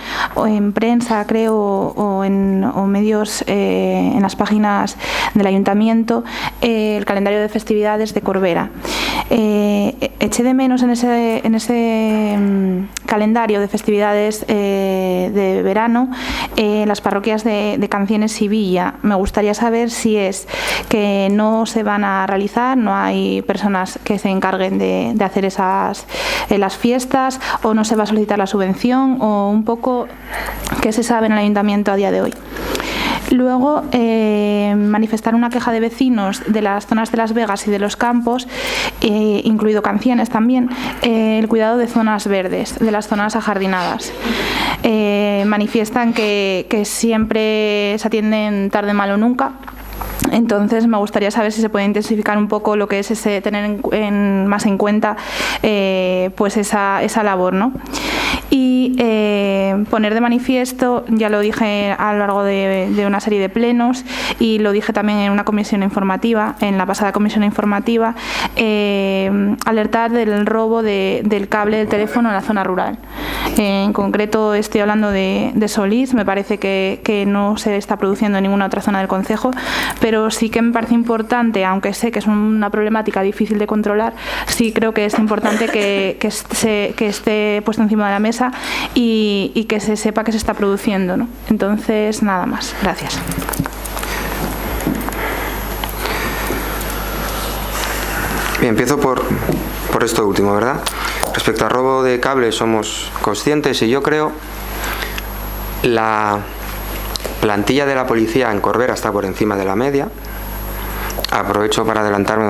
en prensa, creo, o medios, en las páginas del ayuntamiento, el calendario de festividades de Corbera. Eché de menos en ese calendario de festividades de verano las parroquias de Canciones y Villa. Me gustaría saber si es que no se van a realizar, no hay personas que se encarguen de hacer las fiestas, o no se va a solicitar la subvención, o un poco qué se sabe en el ayuntamiento a día de hoy. Luego, manifestar una queja de vecinos de las zonas de Las Vegas y de los campos, incluido Canciones también, el cuidado de zonas verdes, de las zonas ajardinadas. Manifiestan que siempre se atienden tarde, mal o nunca. Entonces me gustaría saber si se puede intensificar un poco lo que es tener más en cuenta pues esa labor, ¿no? Y poner de manifiesto, ya lo dije a lo largo de una serie de plenos, y lo dije también en una comisión informativa, en la pasada comisión informativa, alertar del robo del cable del teléfono en la zona rural. En concreto estoy hablando de Solís. Me parece que no se está produciendo en ninguna otra zona del concejo, pero sí que me parece importante, aunque sé que es una problemática difícil de controlar, sí creo que es importante que esté puesto encima de la mesa y que se sepa que se está produciendo, ¿no? Entonces, nada más. Gracias. Bien, empiezo por esto último, ¿verdad? Respecto al robo de cables, somos conscientes, y yo creo la plantilla de la policía en Corbera está por encima de la media. Aprovecho para adelantarme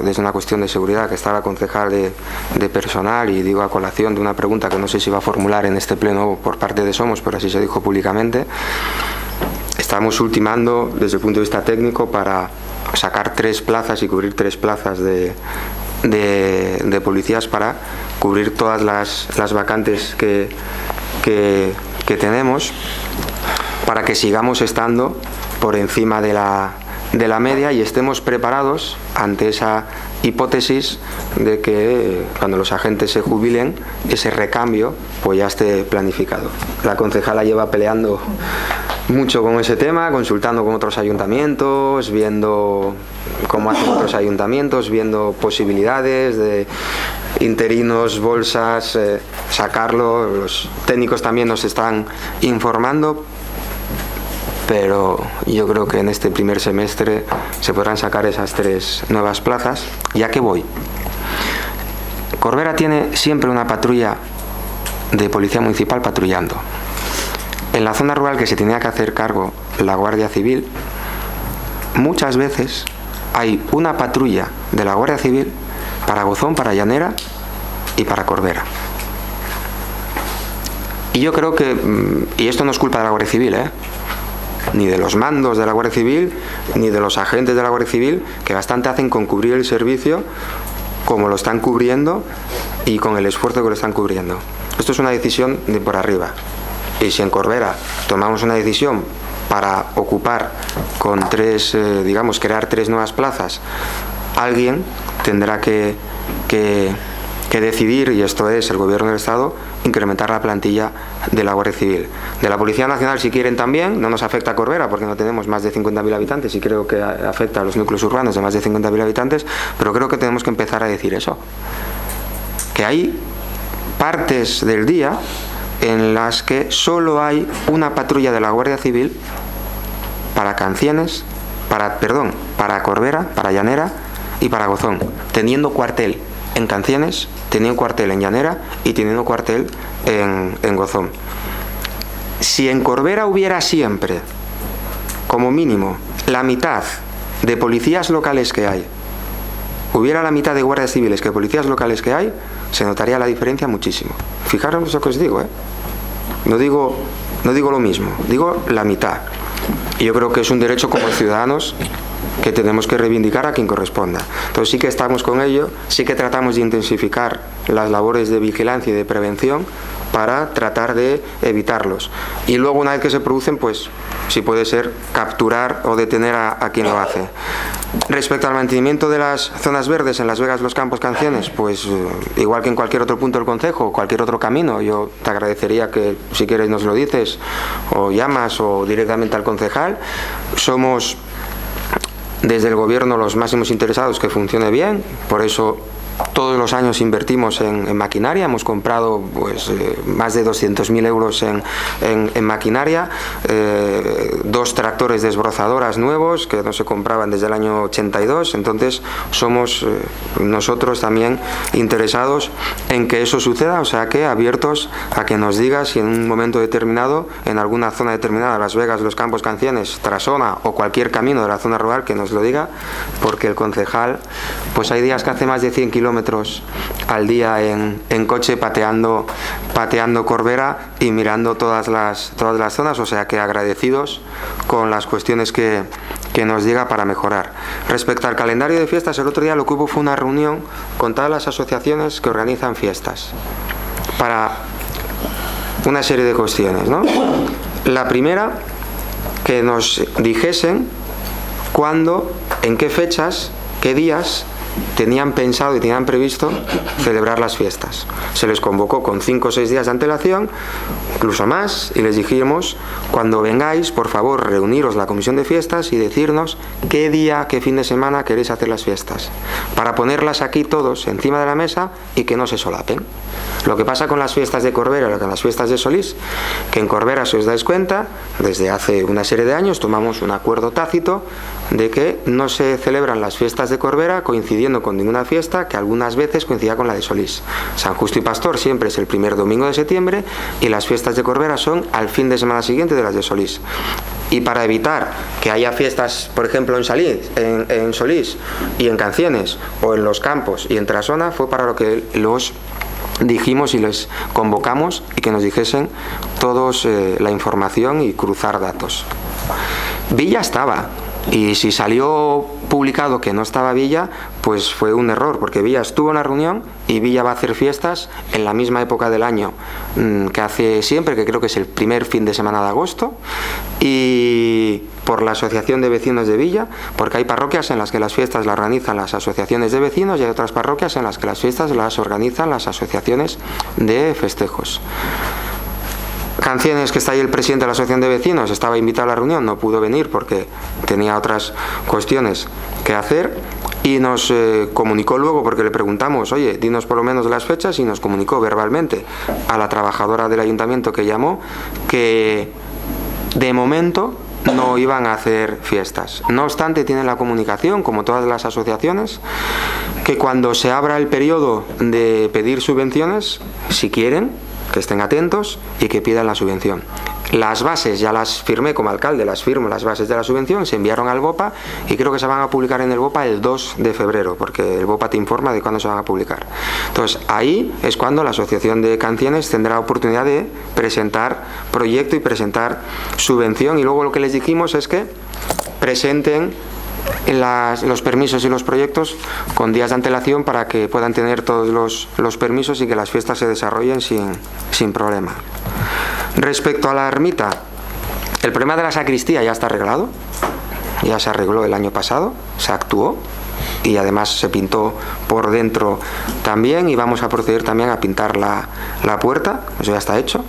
desde una cuestión de seguridad, que está la concejal de personal, y digo a colación de una pregunta que no sé si va a formular en este pleno por parte de Somos, pero así se dijo públicamente. Estamos ultimando desde el punto de vista técnico para sacar 3 plazas y cubrir 3 plazas de policías para cubrir todas las vacantes que tenemos, para que sigamos estando por encima de la media y estemos preparados ante esa hipótesis de que cuando los agentes se jubilen, ese recambio pues ya esté planificado. La concejala lleva peleando mucho con ese tema, consultando con otros ayuntamientos, viendo cómo hacen otros ayuntamientos, viendo posibilidades de interinos, bolsas, sacarlo. Los técnicos también nos están informando, pero yo creo que en este primer semestre se podrán sacar esas 3 nuevas plazas. ¿Ya que voy? Corbera tiene siempre una patrulla de policía municipal patrullando. En la zona rural que se tenía que hacer cargo la Guardia Civil, muchas veces hay una patrulla de la Guardia Civil para Gozón, para Llanera y para Corbera. Y yo creo que, y esto no es culpa de la Guardia Civil, ni de los mandos de la Guardia Civil, ni de los agentes de la Guardia Civil, que bastante hacen con cubrir el servicio como lo están cubriendo y con el esfuerzo que lo están cubriendo. Esto es una decisión de por arriba. Y si en Corbera tomamos una decisión para ocupar con crear 3 nuevas plazas, alguien tendrá que decidir, y esto es el Gobierno del Estado, incrementar la plantilla de la Guardia Civil. De la Policía Nacional, si quieren también, no nos afecta a Corbera porque no tenemos más de 50.000 habitantes, y creo que afecta a los núcleos urbanos de más de 50.000 habitantes, pero creo que tenemos que empezar a decir eso. Que hay partes del día en las que solo hay una patrulla de la Guardia Civil para Canciones, para Corbera, para Llanera y para Gozón, teniendo cuartel en Canciones, teniendo cuartel en Llanera y teniendo cuartel en Gozón. Si en Corbera hubiera siempre, como mínimo, la mitad de policías locales que hay, hubiera la mitad de guardias civiles que policías locales que hay, se notaría la diferencia muchísimo. Fijaros lo que os digo, no digo lo mismo, digo la mitad. Y yo creo que es un derecho como ciudadanos que tenemos que reivindicar a quien corresponda. Entonces sí que estamos con ello, sí que tratamos de intensificar las labores de vigilancia y de prevención para tratar de evitarlos. Y luego, una vez que se producen, pues si puede ser, capturar o detener a quien lo hace. Respecto al mantenimiento de las zonas verdes en Las Vegas, Los Campos, Canciones, pues igual que en cualquier otro punto del concejo o cualquier otro camino, yo te agradecería que si quieres nos lo dices, o llamas, o directamente al concejal. Somos desde el Gobierno los máximos interesados que funcione bien, por eso todos los años invertimos en maquinaria, hemos comprado pues, más de 200.000 euros en maquinaria, 2 tractores desbrozadoras nuevos que no se compraban desde el año 82, entonces somos nosotros también interesados en que eso suceda, o sea que abiertos a que nos digas si en un momento determinado, en alguna zona determinada, Las Vegas, Los Campos, Canciones, Trasona o cualquier camino de la zona rural, que nos lo diga, porque el concejal, pues hay días que hace más de 100 kilómetros al día en coche pateando Corbera y mirando todas las zonas, o sea que agradecidos con las cuestiones que nos diga para mejorar. Respecto al calendario de fiestas, el otro día lo que hubo fue una reunión con todas las asociaciones que organizan fiestas para una serie de cuestiones, ¿no? La primera, que nos dijesen cuándo, en qué fechas, qué días tenían pensado y tenían previsto celebrar las fiestas. Se les convocó con 5 o 6 días de antelación, incluso más, y les dijimos: cuando vengáis, por favor, reuniros la comisión de fiestas y decirnos qué día, qué fin de semana queréis hacer las fiestas, para ponerlas aquí todos encima de la mesa y que no se solapen. Lo que pasa con las fiestas de Corbera o con las fiestas de Solís, que en Corbera, si os dais cuenta, desde hace una serie de años tomamos un acuerdo tácito de que no se celebran las fiestas de Corbera coincidiendo con ninguna fiesta que algunas veces coincidía con la de Solís. San Justo y Pastor siempre es el primer domingo de septiembre y las fiestas de Corbera son al fin de semana siguiente de las de Solís. Y para evitar que haya fiestas, por ejemplo, en Solís y en Canciones, o en Los Campos y en Trasona, fue para lo que los dijimos y les convocamos y que nos dijesen todos la información y cruzar datos. Villa estaba, y si salió publicado que no estaba Villa, pues fue un error, porque Villa estuvo en la reunión y Villa va a hacer fiestas en la misma época del año que hace siempre, que creo que es el primer fin de semana de agosto, y por la Asociación de Vecinos de Villa, porque hay parroquias en las que las fiestas las organizan las asociaciones de vecinos y hay otras parroquias en las que las fiestas las organizan las asociaciones de festejos. Canciones, que está ahí el presidente de la asociación de vecinos, estaba invitado a la reunión, no pudo venir porque tenía otras cuestiones que hacer, y nos comunicó luego, porque le preguntamos: oye, dinos por lo menos las fechas, y nos comunicó verbalmente a la trabajadora del ayuntamiento que llamó que de momento no iban a hacer fiestas. No obstante, tienen la comunicación, como todas las asociaciones, que cuando se abra el periodo de pedir subvenciones, si quieren, que estén atentos y que pidan la subvención. Las bases ya las firmé como alcalde, las firmo, las bases de la subvención, se enviaron al BOPA y creo que se van a publicar en el BOPA el 2 de febrero, porque el BOPA te informa de cuándo se van a publicar. Entonces, ahí es cuando la Asociación de Canciones tendrá oportunidad de presentar proyecto y presentar subvención, y luego lo que les dijimos es que presenten los permisos y los proyectos con días de antelación para que puedan tener todos los permisos y que las fiestas se desarrollen sin problema. Respecto a la ermita, el problema de la sacristía ya está arreglado, ya se arregló el año pasado, se actuó y además se pintó por dentro también, y vamos a proceder también a pintar la puerta, eso ya está hecho.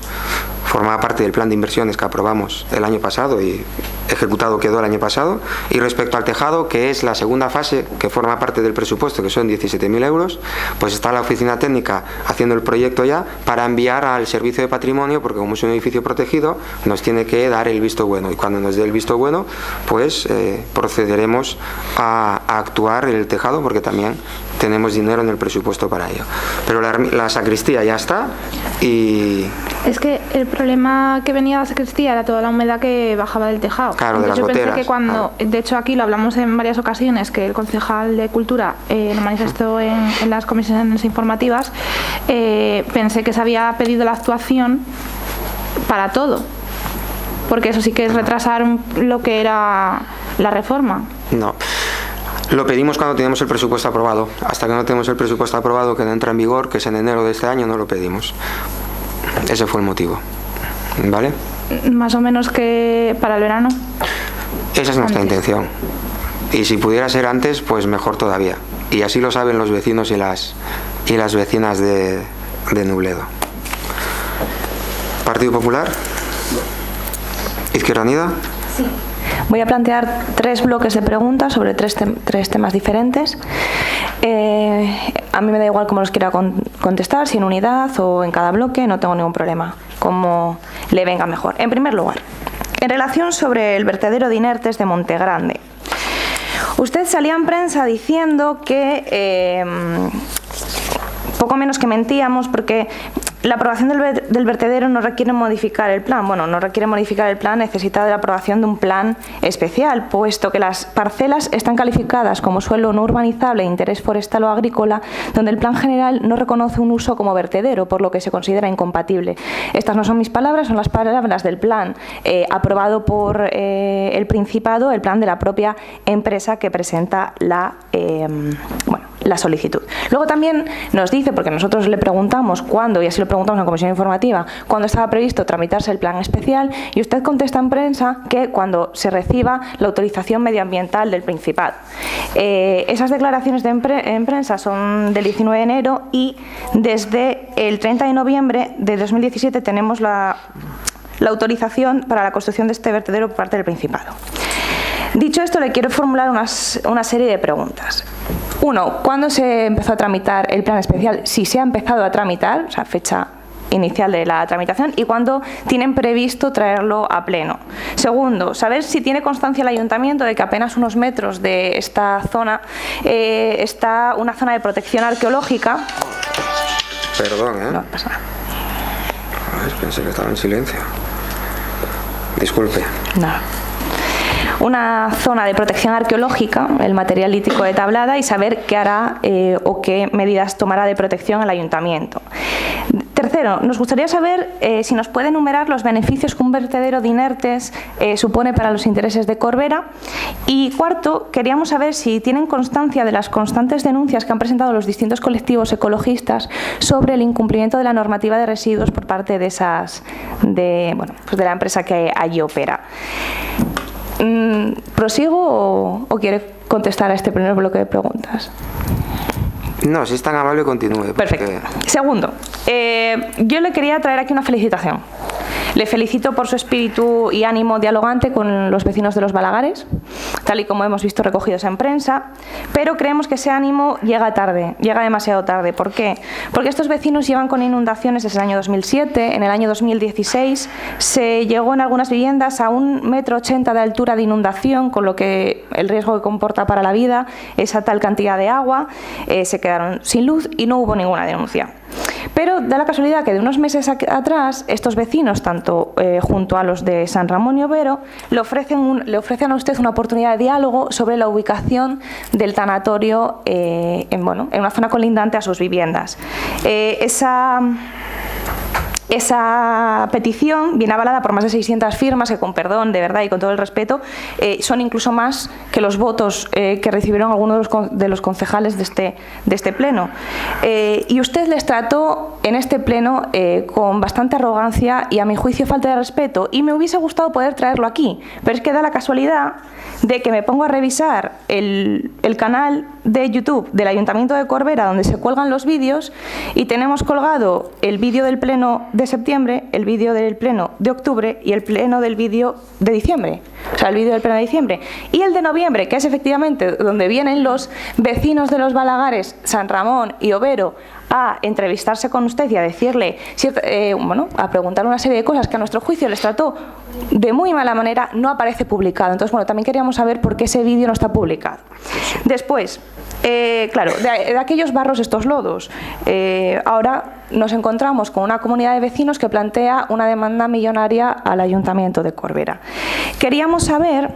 Formaba parte del plan de inversiones que aprobamos el año pasado y ejecutado quedó el año pasado. Y respecto al tejado, que es la segunda fase, que forma parte del presupuesto, que son 17.000 euros, pues está la oficina técnica haciendo el proyecto ya para enviar al servicio de patrimonio, porque como es un edificio protegido, nos tiene que dar el visto bueno, y cuando nos dé el visto bueno, pues procederemos a actuar el tejado, porque también tenemos dinero en el presupuesto para ello. Pero la sacristía ya está. Y es que el problema que venía de la sacristía era toda la humedad que bajaba del tejado. Claro, de las yo goteras. Pensé que cuando, de hecho aquí lo hablamos en varias ocasiones, que el concejal de Cultura lo manifestó en las comisiones informativas, pensé que se había pedido la actuación para todo, porque eso sí que es retrasar lo que era la reforma. No. Lo pedimos cuando tenemos el presupuesto aprobado. Hasta que no tenemos el presupuesto aprobado, que no entra en vigor, que es en enero de este año, no lo pedimos. Ese fue el motivo. ¿Vale? Más o menos que para el verano. Esa es nuestra intención. Y si pudiera ser antes, pues mejor todavía. Y así lo saben los vecinos y las vecinas de Nubledo. ¿Partido Popular? ¿Izquierda Unida? Sí. Voy a plantear 3 bloques de preguntas sobre tres temas diferentes. a mí me da igual cómo los quiera contestar, si en unidad o en cada bloque, no tengo ningún problema, como le venga mejor. En primer lugar, en relación sobre el vertedero de inertes de Montegrande. Usted salía en prensa diciendo que poco menos que mentíamos, porque la aprobación del vertedero no requiere modificar el plan. Bueno, no requiere modificar el plan, necesita de la aprobación de un plan especial, puesto que las parcelas están calificadas como suelo no urbanizable de interés forestal o agrícola, donde el plan general no reconoce un uso como vertedero, por lo que se considera incompatible. Estas no son mis palabras, son las palabras del plan aprobado por el Principado, el plan de la propia empresa que presenta la solicitud. Luego también nos dice, porque nosotros le preguntamos cuándo, y así lo preguntamos en comisión informativa, cuándo estaba previsto tramitarse el plan especial, y usted contesta en prensa que cuando se reciba la autorización medioambiental del Principado. Esas declaraciones en prensa son del 19 de enero y desde el 30 de noviembre de 2017 tenemos la autorización para la construcción de este vertedero por parte del Principado. Dicho esto, le quiero formular una serie de preguntas. Uno, ¿cuándo se empezó a tramitar el plan especial? Si se ha empezado a tramitar, o sea, fecha inicial de la tramitación, y cuándo tienen previsto traerlo a pleno. Segundo, saber si tiene constancia el ayuntamiento de que apenas unos metros de esta zona está una zona de protección arqueológica. Perdón, No pasa nada. Ay, pensé que estaba en silencio. Disculpe. Nada. Una zona de protección arqueológica, el material lítico de Tablada, y saber qué hará o qué medidas tomará de protección el ayuntamiento. Tercero, nos gustaría saber si nos puede enumerar los beneficios que un vertedero de inertes supone para los intereses de Corbera. Y cuarto, queríamos saber si tienen constancia de las constantes denuncias que han presentado los distintos colectivos ecologistas sobre el incumplimiento de la normativa de residuos por parte de la empresa que allí opera. ¿Prosigo o quiere contestar a este primer bloque de preguntas? No, si es tan amable, continúe. Perfecto. Segundo, yo le quería traer aquí una felicitación. Le felicito por su espíritu y ánimo dialogante con los vecinos de Los Balagares, tal y como hemos visto recogidos en prensa, pero creemos que ese ánimo llega tarde, llega demasiado tarde. ¿Por qué? Porque estos vecinos llevan con inundaciones desde el año 2007, en el año 2016 se llegó en algunas viviendas a 1,80 metros de altura de inundación, con lo que el riesgo que comporta para la vida esa tal cantidad de agua, se quedaron sin luz y no hubo ninguna denuncia. Pero da la casualidad que de unos meses atrás estos vecinos, tanto junto a los de San Ramón y Overo, le ofrecen a usted una oportunidad de diálogo sobre la ubicación del tanatorio en una zona colindante a sus viviendas. Esa petición viene avalada por más de 600 firmas que, con perdón, de verdad y con todo el respeto, son incluso más que los votos que recibieron algunos de los concejales de este pleno. Y usted les trató en este pleno con bastante arrogancia y, a mi juicio, falta de respeto. Y me hubiese gustado poder traerlo aquí, pero es que da la casualidad de que me pongo a revisar el canal de YouTube del Ayuntamiento de Corbera, donde se cuelgan los vídeos, y tenemos colgado el vídeo del pleno de septiembre, el vídeo del pleno de octubre y el pleno del vídeo de diciembre. O sea, el vídeo del pleno de diciembre. Y el de noviembre, que es efectivamente donde vienen los vecinos de Los Balagares, San Ramón y Overo, a entrevistarse con usted y a decirle, a preguntarle una serie de cosas que a nuestro juicio les trató de muy mala manera, no aparece publicado. Entonces, también queríamos saber por qué ese vídeo no está publicado. Después, claro, de aquellos barros estos lodos, ahora nos encontramos con una comunidad de vecinos que plantea una demanda millonaria al Ayuntamiento de Corbera. Queríamos saber,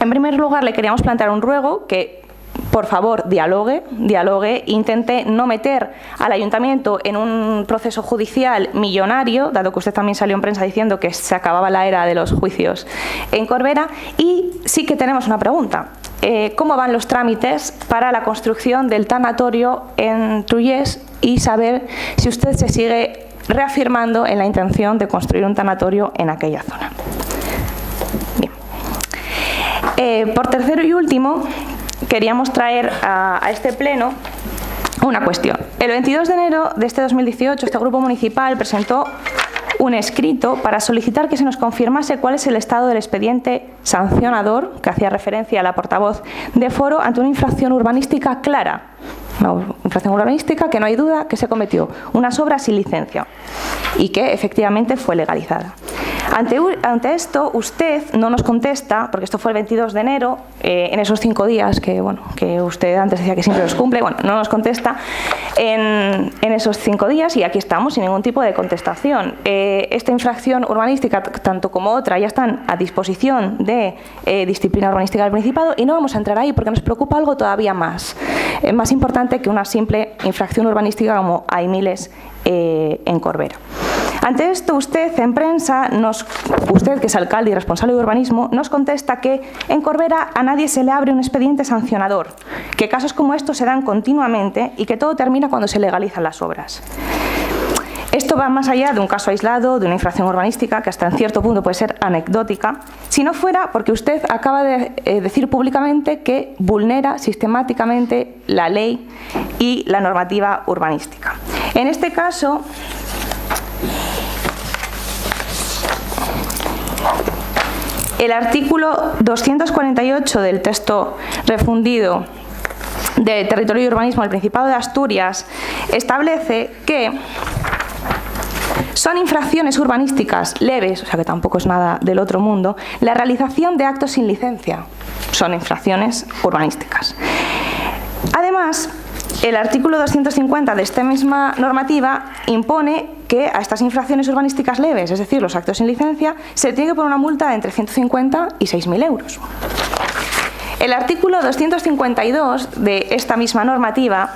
en primer lugar, le queríamos plantear un ruego que, por favor, dialogue, intente no meter al ayuntamiento en un proceso judicial millonario, dado que usted también salió en prensa diciendo que se acababa la era de los juicios en Corbera. Y sí que tenemos una pregunta. ¿Cómo van los trámites para la construcción del tanatorio en Trullés? Y saber si usted se sigue reafirmando en la intención de construir un tanatorio en aquella zona. Bien. Por tercero y último, queríamos traer a este pleno una cuestión. El 22 de enero de este 2018, este grupo municipal presentó un escrito para solicitar que se nos confirmase cuál es el estado del expediente sancionador, que hacía referencia a la portavoz de Foro, ante una infracción urbanística clara una infracción urbanística que no hay duda que se cometió, unas obras sin licencia y que efectivamente fue legalizada. Ante esto, usted no nos contesta, porque esto fue el 22 de enero, en esos 5 días que usted antes decía que siempre los cumple, no nos contesta en esos 5 días y aquí estamos sin ningún tipo de contestación. Esta infracción urbanística, tanto como otra, ya están a disposición de disciplina urbanística del Principado y no vamos a entrar ahí porque nos preocupa algo todavía más importante que una simple infracción urbanística como hay miles en Corbera. Ante esto, usted en prensa, usted que es alcalde y responsable de urbanismo, nos contesta que en Corbera a nadie se le abre un expediente sancionador, que casos como estos se dan continuamente y que todo termina cuando se legalizan las obras. Esto va más allá de un caso aislado, de una infracción urbanística, que hasta en cierto punto puede ser anecdótica, si no fuera porque usted acaba de decir públicamente que vulnera sistemáticamente la ley y la normativa urbanística. En este caso, el artículo 248 del texto refundido de Territorio y Urbanismo del Principado de Asturias establece que son infracciones urbanísticas leves, o sea que tampoco es nada del otro mundo, la realización de actos sin licencia. Son infracciones urbanísticas. Además, el artículo 250 de esta misma normativa impone que a estas infracciones urbanísticas leves, es decir, los actos sin licencia, se tiene que poner una multa de entre 150 y 6.000 euros. El artículo 252 de esta misma normativa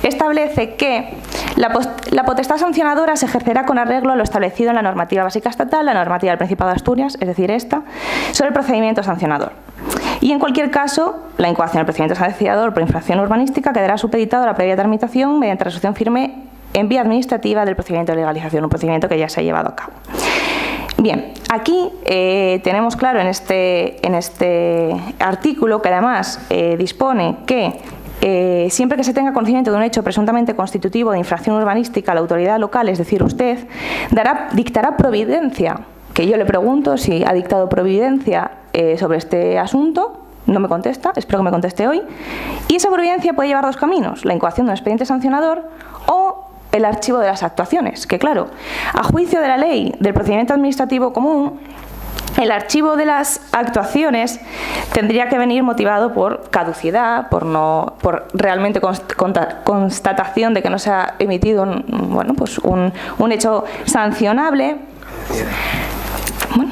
establece que la potestad sancionadora se ejercerá con arreglo a lo establecido en la normativa básica estatal, la normativa del Principado de Asturias, es decir, esta, sobre el procedimiento sancionador. Y en cualquier caso, la incoación del procedimiento sancionador por infracción urbanística quedará supeditado a la previa tramitación mediante resolución firme en vía administrativa del procedimiento de legalización, un procedimiento que ya se ha llevado a cabo. Bien, aquí tenemos claro en este artículo que además dispone que siempre que se tenga conocimiento de un hecho presuntamente constitutivo de infracción urbanística, la autoridad local, es decir, usted, dictará providencia, que yo le pregunto si ha dictado providencia sobre este asunto, no me contesta, espero que me conteste hoy, y esa providencia puede llevar dos caminos, la incoación de un expediente sancionador o el archivo de las actuaciones, que claro, a juicio de la ley del procedimiento administrativo común, el archivo de las actuaciones tendría que venir motivado por caducidad, por realmente constatación de que no se ha emitido un hecho sancionable. Bueno,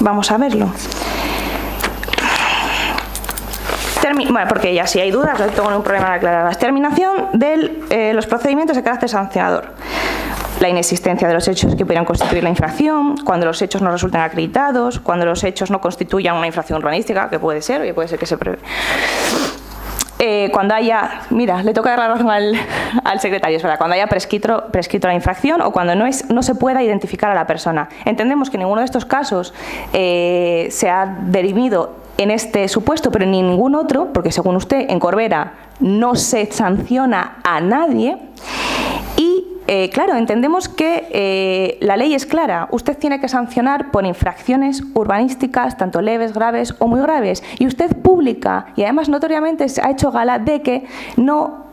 vamos a verlo. Bueno, porque ya si hay dudas, no tengo ningún problema en aclararlas. Terminación de los procedimientos de carácter sancionador. La inexistencia de los hechos que pudieran constituir la infracción, cuando los hechos no resulten acreditados, cuando los hechos no constituyan una infracción urbanística, que puede ser, o puede ser que se prevé. Cuando haya, mira, le toca dar la razón al secretario, es verdad, cuando haya prescrito la infracción o cuando no se pueda identificar a la persona. Entendemos que ninguno de estos casos se ha derivado en este supuesto, pero en ningún otro, porque según usted, en Corbera no se sanciona a nadie. Y claro, entendemos que la ley es clara. Usted tiene que sancionar por infracciones urbanísticas, tanto leves, graves o muy graves. Y usted publica, y además notoriamente se ha hecho gala de que no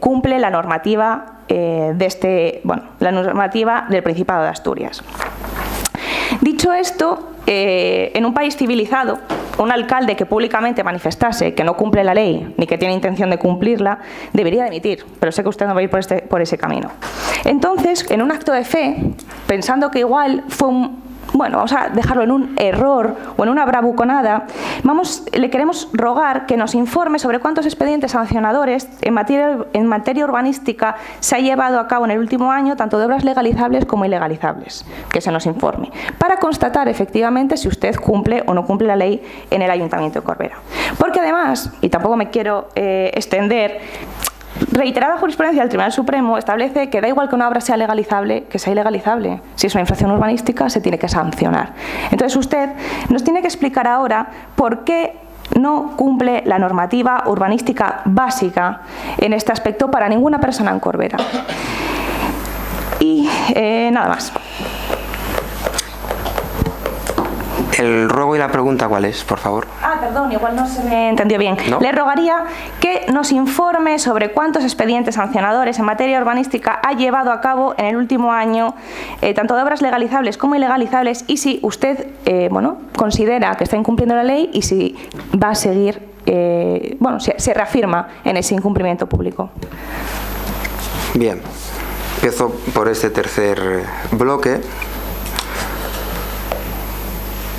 cumple la normativa la normativa del Principado de Asturias. Dicho esto, en un país civilizado, un alcalde que públicamente manifestase que no cumple la ley ni que tiene intención de cumplirla, debería dimitir, pero sé que usted no va a ir por ese camino. Entonces, en un acto de fe, pensando que igual fue vamos a dejarlo en un error o en una bravuconada, le queremos rogar que nos informe sobre cuántos expedientes sancionadores en materia urbanística se ha llevado a cabo en el último año, tanto de obras legalizables como ilegalizables, que se nos informe, para constatar efectivamente si usted cumple o no cumple la ley en el Ayuntamiento de Corbera. Porque además, y tampoco me quiero extender, reiterada jurisprudencia del Tribunal Supremo establece que da igual que una obra sea legalizable que sea ilegalizable. Si es una infracción urbanística, se tiene que sancionar. Entonces usted nos tiene que explicar ahora por qué no cumple la normativa urbanística básica en este aspecto para ninguna persona en Corbera. Y nada más. El ruego y la pregunta, ¿cuál es, por favor? perdón, igual no se me entendió bien. ¿No? Le rogaría que nos informe sobre cuántos expedientes sancionadores en materia urbanística ha llevado a cabo en el último año, tanto de obras legalizables como ilegalizables, y si usted considera que está incumpliendo la ley y si va a seguir, si se reafirma en ese incumplimiento público. Bien, empiezo por este tercer bloque.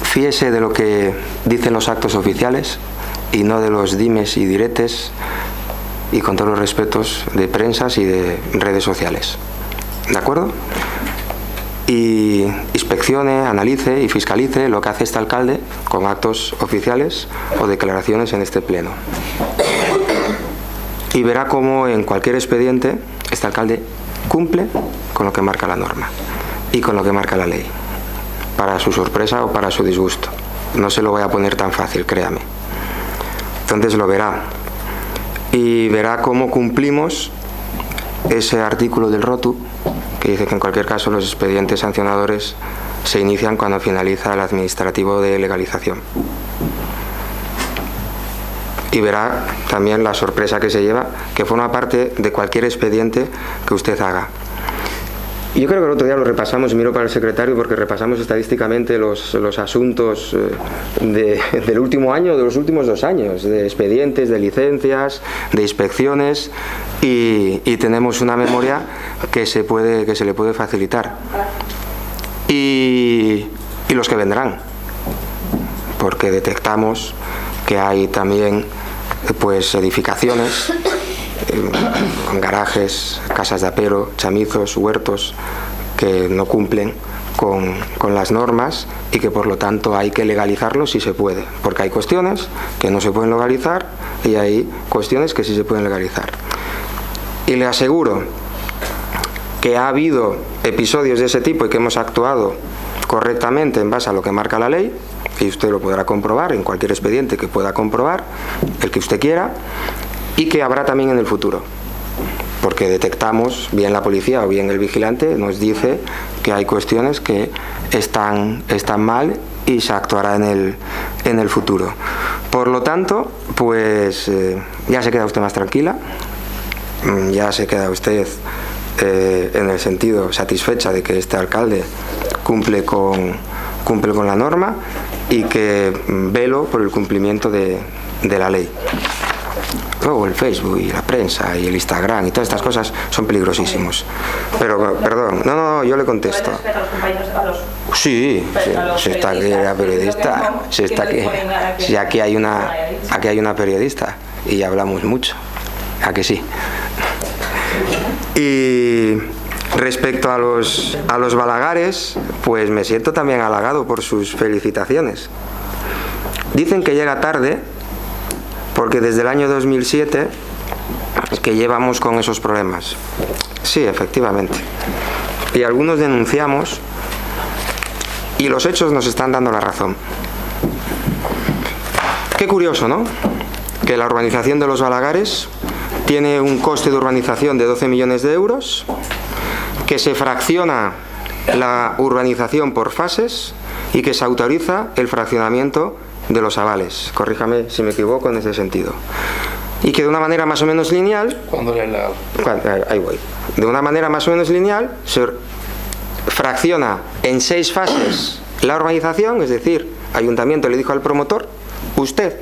Fíese de lo que dicen los actos oficiales y no de los dimes y diretes, y con todos los respetos, de prensas y de redes sociales. ¿De acuerdo? Y inspeccione, analice y fiscalice lo que hace este alcalde con actos oficiales o declaraciones en este pleno. Y verá cómo en cualquier expediente este alcalde cumple con lo que marca la norma y con lo que marca la ley, para su sorpresa o para su disgusto. No se lo voy a poner tan fácil, créame. Entonces lo verá. Y verá cómo cumplimos ese artículo del ROTU que dice que en cualquier caso los expedientes sancionadores se inician cuando finaliza el administrativo de legalización. Y verá también la sorpresa que se lleva, que forma parte de cualquier expediente que usted haga. Y yo creo que el otro día lo repasamos, y miro para el secretario, porque repasamos estadísticamente los asuntos del último año, de los últimos 2 años, de expedientes, de licencias, de inspecciones, y tenemos una memoria que se le puede facilitar. Y los que vendrán, porque detectamos que hay también edificaciones, garajes, casas de apero, chamizos, huertos que no cumplen con las normas y que por lo tanto hay que legalizarlos si se puede, porque hay cuestiones que no se pueden legalizar y hay cuestiones que sí se pueden legalizar. Y le aseguro que ha habido episodios de ese tipo y que hemos actuado correctamente en base a lo que marca la ley, y usted lo podrá comprobar en cualquier expediente que pueda comprobar, el que usted quiera, y que habrá también en el futuro, porque detectamos, bien la policía o bien el vigilante nos dice que hay cuestiones que están mal y se actuará en el futuro. Por lo tanto, ya se queda usted más tranquila, ya se queda usted en el sentido satisfecha de que este alcalde cumple con la norma y que velo por el cumplimiento de la ley. Luego el Facebook y la prensa y el Instagram y todas estas cosas son peligrosísimos. Pero, perdón, no, yo le contesto. Sí, si está aquí la periodista, si aquí hay una periodista y hablamos mucho, ¿a que sí? Y respecto a los balagares, pues me siento también halagado por sus felicitaciones. Dicen que llega tarde, porque desde el año 2007 es que llevamos con esos problemas. Sí, efectivamente. Y algunos denunciamos y los hechos nos están dando la razón. Qué curioso, ¿no? Que la urbanización de los balagares tiene un coste de urbanización de 12 millones de euros, que se fracciona la urbanización por fases y que se autoriza el fraccionamiento de los avales, corríjame si me equivoco en ese sentido, y que de una manera más o menos lineal, ahí voy, de una manera más o menos lineal se fracciona en 6 fases la urbanización, es decir, ayuntamiento le dijo al promotor, usted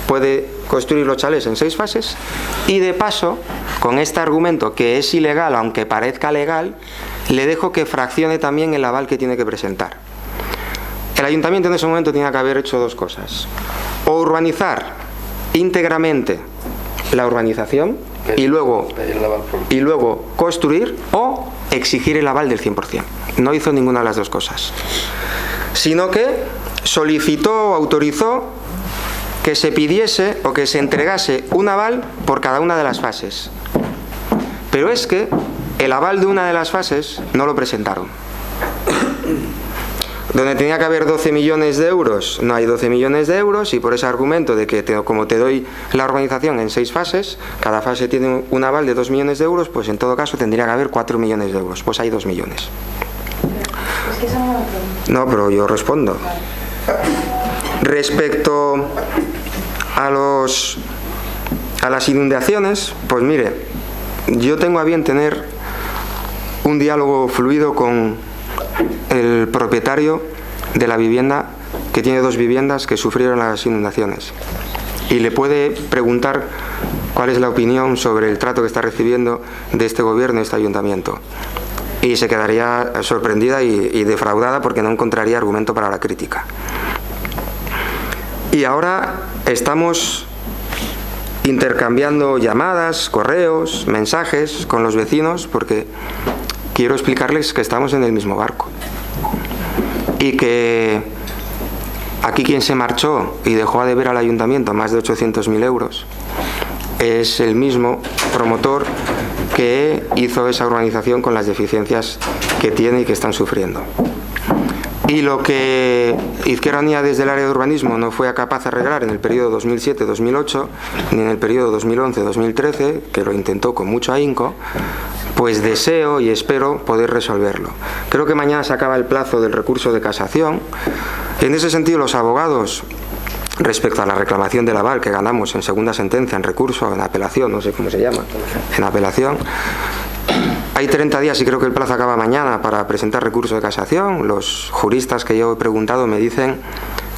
puede construir los chalés en 6 fases, y de paso, con este argumento que es ilegal aunque parezca legal, le dejo que fraccione también el aval que tiene que presentar. El ayuntamiento en ese momento tenía que haber hecho 2 cosas: o urbanizar íntegramente la urbanización y luego construir, o exigir el aval del 100%. No hizo ninguna de las 2 cosas, sino que solicitó o autorizó que se pidiese o que se entregase un aval por cada una de las fases. Pero es que el aval de una de las fases no lo presentaron. Donde tenía que haber 12 millones de euros, no hay 12 millones de euros, y por ese argumento de que como te doy la urbanización en 6 fases, cada fase tiene un aval de 2 millones de euros, pues en todo caso tendría que haber 4 millones de euros, pues hay 2 millones. Es que eso no me lo pregunto. No, pero yo respondo. Respecto A las inundaciones, pues mire, yo tengo a bien tener un diálogo fluido con el propietario de la vivienda, que tiene 2 viviendas que sufrieron las inundaciones, y le puede preguntar cuál es la opinión sobre el trato que está recibiendo de este gobierno y este ayuntamiento, y se quedaría sorprendida y defraudada porque no encontraría argumento para la crítica. Y ahora estamos intercambiando llamadas, correos, mensajes con los vecinos, porque quiero explicarles que estamos en el mismo barco y que aquí quien se marchó y dejó a deber al ayuntamiento más de 800.000 euros es el mismo promotor que hizo esa urbanización con las deficiencias que tiene y que están sufriendo. Y lo que Izquierda Unida desde el área de urbanismo no fue capaz de arreglar en el periodo 2007-2008, ni en el periodo 2011-2013, que lo intentó con mucho ahínco, pues deseo y espero poder resolverlo. Creo que mañana se acaba el plazo del recurso de casación. En ese sentido, los abogados, respecto a la reclamación del aval que ganamos en segunda sentencia, en recurso, en apelación, no sé cómo se llama, en apelación, hay 30 días y creo que el plazo acaba mañana para presentar recurso de casación. Los juristas que yo he preguntado me dicen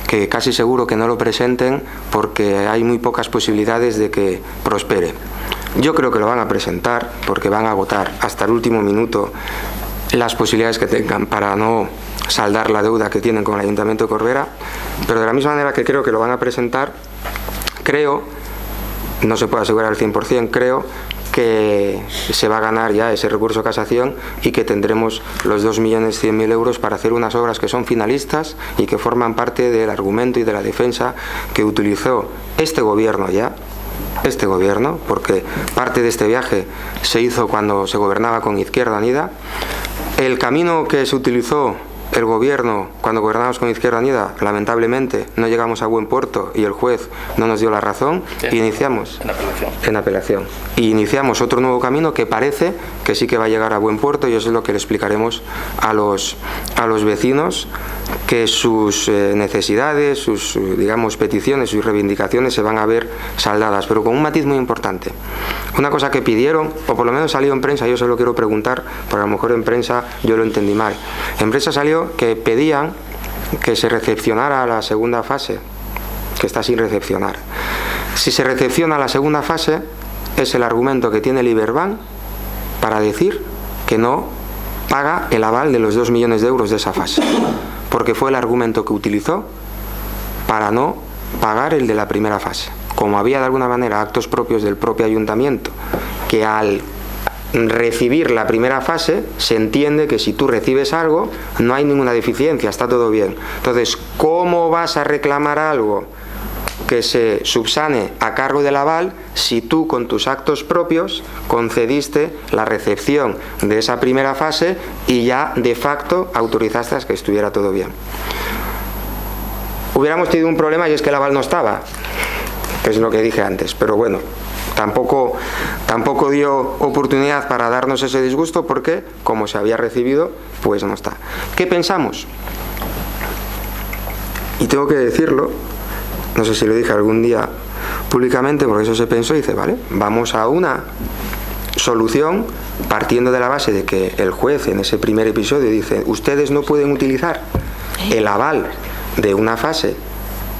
que casi seguro que no lo presenten porque hay muy pocas posibilidades de que prospere. Yo creo que lo van a presentar porque van a agotar hasta el último minuto las posibilidades que tengan para no saldar la deuda que tienen con el Ayuntamiento de Corbera, pero de la misma manera que creo que lo van a presentar, creo, no se puede asegurar al 100%, creo que se va a ganar ya ese recurso de casación y que tendremos los 2.100.000 euros para hacer unas obras que son finalistas y que forman parte del argumento y de la defensa que utilizó este gobierno ya, porque parte de este viaje se hizo cuando se gobernaba con Izquierda Unida. El camino que se utilizó el gobierno cuando gobernamos con Izquierda Unida, lamentablemente no llegamos a buen puerto y el juez no nos dio la razón, y iniciamos en apelación y iniciamos otro nuevo camino que parece que sí que va a llegar a buen puerto, y eso es lo que le explicaremos a los vecinos, que sus necesidades, sus digamos peticiones, sus reivindicaciones se van a ver saldadas, pero con un matiz muy importante. Una cosa que pidieron, o por lo menos salió en prensa, yo se lo quiero preguntar, porque a lo mejor en prensa yo lo entendí mal. En prensa salió que pedían que se recepcionara la segunda fase, que está sin recepcionar. Si se recepciona la segunda fase, es el argumento que tiene el Iberbank para decir que no paga el aval de los 2 millones de euros de esa fase, porque fue el argumento que utilizó para no pagar el de la primera fase. Como había de alguna manera actos propios del propio ayuntamiento, que al recibir la primera fase se entiende que si tú recibes algo no hay ninguna deficiencia, está todo bien. Entonces, ¿cómo vas a reclamar algo que se subsane a cargo del aval si tú con tus actos propios concediste la recepción de esa primera fase y ya de facto autorizaste a que estuviera todo bien? Hubiéramos tenido un problema, y es que el aval no estaba, que es lo que dije antes, pero bueno, tampoco dio oportunidad para darnos ese disgusto, porque como se había recibido, pues no está. ¿Qué pensamos? Y tengo que decirlo, no sé si lo dije algún día públicamente, porque eso se pensó y dice, vale, vamos a una solución partiendo de la base de que el juez en ese primer episodio dice, ustedes no pueden utilizar el aval de una fase,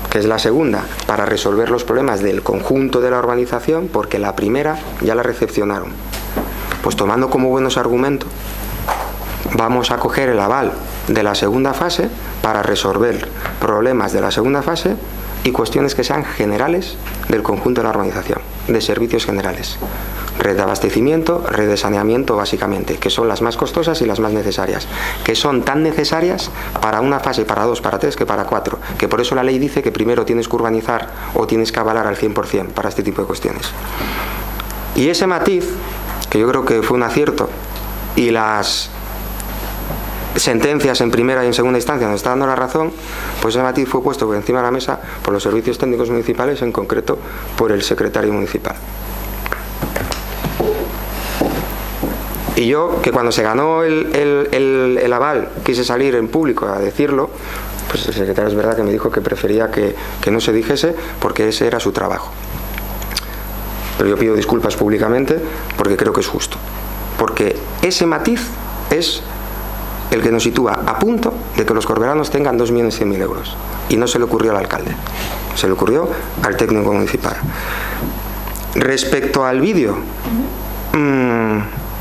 que es la segunda, para resolver los problemas del conjunto de la urbanización, porque la primera ya la recepcionaron. Pues tomando como buenos argumentos, vamos a coger el aval de la segunda fase para resolver problemas de la segunda fase y cuestiones que sean generales del conjunto de la urbanización, de servicios generales. Red de abastecimiento, red de saneamiento, básicamente, que son las más costosas y las más necesarias, que son tan necesarias para una fase, para 2, para 3, que para 4, que por eso la ley dice que primero tienes que urbanizar o tienes que avalar al 100% para este tipo de cuestiones. Y ese matiz, que yo creo que fue un acierto, y las sentencias en primera y en segunda instancia nos está dando la razón, pues ese matiz fue puesto por encima de la mesa por los servicios técnicos municipales, en concreto por el secretario municipal. Y yo, que cuando se ganó el aval, quise salir en público a decirlo, pues el secretario es verdad que me dijo que prefería que no se dijese porque ese era su trabajo. Pero yo pido disculpas públicamente porque creo que es justo. Porque ese matiz es el que nos sitúa a punto de que los corberanos tengan 2.100.000 euros. Y no se le ocurrió al alcalde, se le ocurrió al técnico municipal. Respecto al vídeo,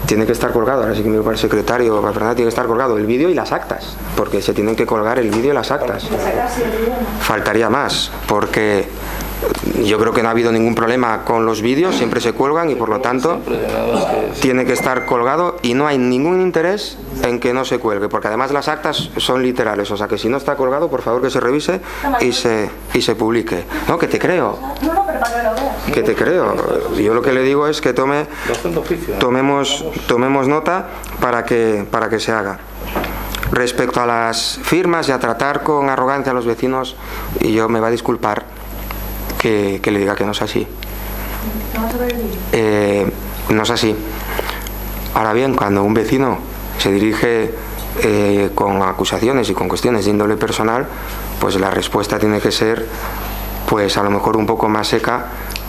tiene que estar colgado, ahora sí que me para el secretario, para Fernanda, tiene que estar colgado el vídeo y las actas, porque se tienen que colgar el vídeo y las actas. Faltaría más, porque yo creo que no ha habido ningún problema con los vídeos, siempre se cuelgan y por lo tanto tiene que estar colgado y no hay ningún interés en que no se cuelgue, porque además las actas son literales, o sea que si no está colgado, por favor que se revise y se publique. No, que te creo. Que te creo. Yo lo que le digo es que tomemos nota para que se haga. Respecto a las firmas y a tratar con arrogancia a los vecinos, y yo me va a disculpar que le diga que no es así. No es así. Ahora bien, cuando un vecino se dirige con acusaciones y con cuestiones de índole personal, pues la respuesta tiene que ser, pues a lo mejor un poco más seca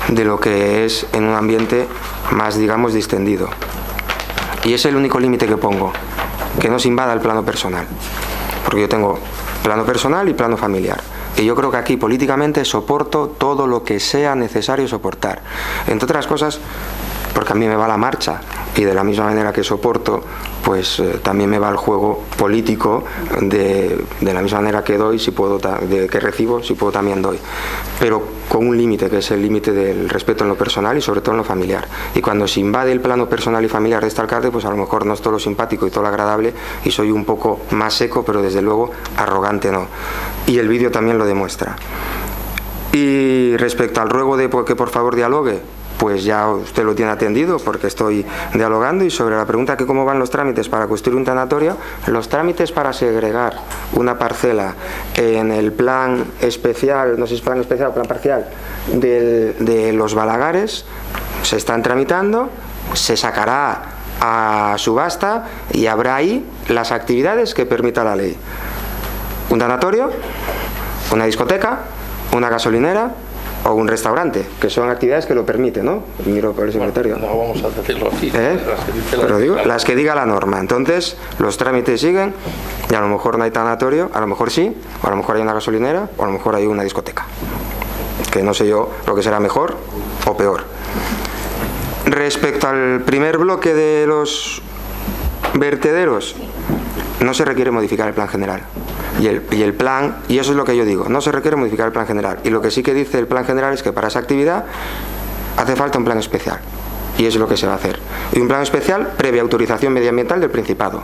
de lo que es en un ambiente más, digamos, distendido. Y es el único límite que pongo, que no se invada el plano personal, porque yo tengo plano personal y plano familiar. Y yo creo que aquí políticamente soporto todo lo que sea necesario soportar. Entre otras cosas, porque a mí me va la marcha y de la misma manera que soporto, pues también me va el juego político de la misma manera que doy, si puedo, que recibo, si puedo también doy. Pero con un límite, que es el límite del respeto en lo personal y sobre todo en lo familiar. Y cuando se invade el plano personal y familiar de este alcalde, pues a lo mejor no es todo lo simpático y todo lo agradable y soy un poco más seco, pero desde luego arrogante no. Y el vídeo también lo demuestra. Y respecto al ruego de que por favor dialogue, pues ya usted lo tiene atendido porque estoy dialogando. Y sobre la pregunta que cómo van los trámites para construir un tanatorio, los trámites para segregar una parcela en el plan especial, no sé si es plan especial o plan parcial, de los Balagares, se están tramitando, se sacará a subasta y habrá ahí las actividades que permita la ley. Un tanatorio, una discoteca, una gasolinera o un restaurante, que son actividades que lo permiten, ¿no? Miro por el secretario. No vamos a decirlo aquí. Pero digo, las que diga la norma. Entonces, los trámites siguen y a lo mejor no hay tanatorio, a lo mejor sí, o a lo mejor hay una gasolinera, o a lo mejor hay una discoteca. Que no sé yo lo que será mejor o peor. Respecto al primer bloque de los vertederos, no se requiere modificar el plan general. Y el plan, y eso es lo que yo digo, no se requiere modificar el plan general. Y lo que sí que dice el plan general es que para esa actividad hace falta un plan especial. Y es lo que se va a hacer. Y un plan especial previa autorización medioambiental del Principado.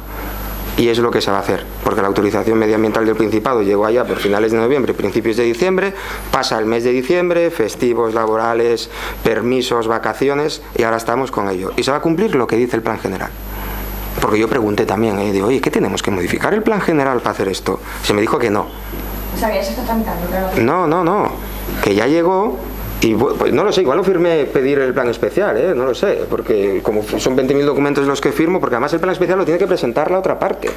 Y es lo que se va a hacer. Porque la autorización medioambiental del Principado llegó allá por finales de noviembre, principios de diciembre, pasa el mes de diciembre, festivos, laborales, permisos, vacaciones, y ahora estamos con ello. Y se va a cumplir lo que dice el plan general. Porque yo pregunté también, digo, oye, ¿qué tenemos que modificar el plan general para hacer esto? Se me dijo que no. O sea, ya se está tramitando. No, que ya llegó y pues no lo sé, igual no firmé pedir el plan especial, no lo sé, porque como son 20.000 documentos los que firmo, porque además el plan especial lo tiene que presentar la otra parte,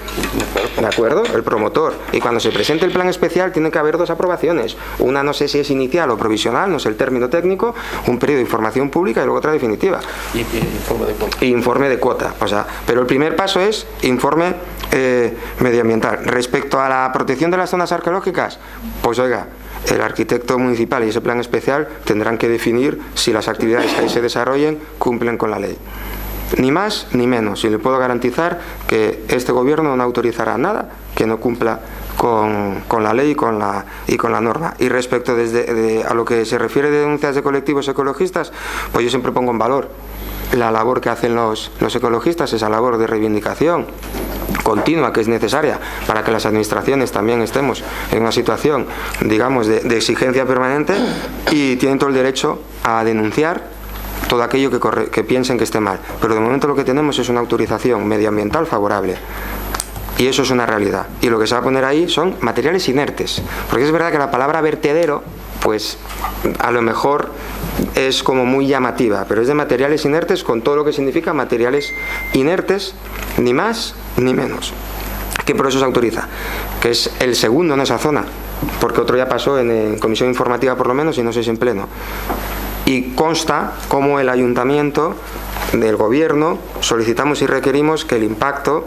¿de acuerdo? El promotor. Y cuando se presente el plan especial tiene que haber dos aprobaciones, una no sé si es inicial o provisional, no sé el término técnico, un periodo de información pública y luego otra definitiva. Y informe de cuota. Informe de cuota, o sea, pero el primer paso es informe medioambiental. Respecto a la protección de las zonas arqueológicas, pues oiga, el arquitecto municipal y ese plan especial tendrán que definir si las actividades que ahí se desarrollen cumplen con la ley. Ni más ni menos. Y le puedo garantizar que este gobierno no autorizará nada que no cumpla con la ley y con la norma. Y respecto a lo que se refiere de denuncias de colectivos ecologistas, pues yo siempre pongo en valor la labor que hacen los ecologistas, esa labor de reivindicación continua que es necesaria para que las administraciones también estemos en una situación, digamos, de exigencia permanente, y tienen todo el derecho a denunciar todo aquello que piensen que esté mal. Pero de momento lo que tenemos es una autorización medioambiental favorable. Y eso es una realidad. Y lo que se va a poner ahí son materiales inertes. Porque es verdad que la palabra vertedero, pues a lo mejor es como muy llamativa, pero es de materiales inertes con todo lo que significa materiales inertes, ni más ni menos. Que por eso se autoriza, que es el segundo en esa zona, porque otro ya pasó en comisión informativa por lo menos y no sé si en pleno. Y consta como el ayuntamiento del gobierno solicitamos y requerimos que el impacto,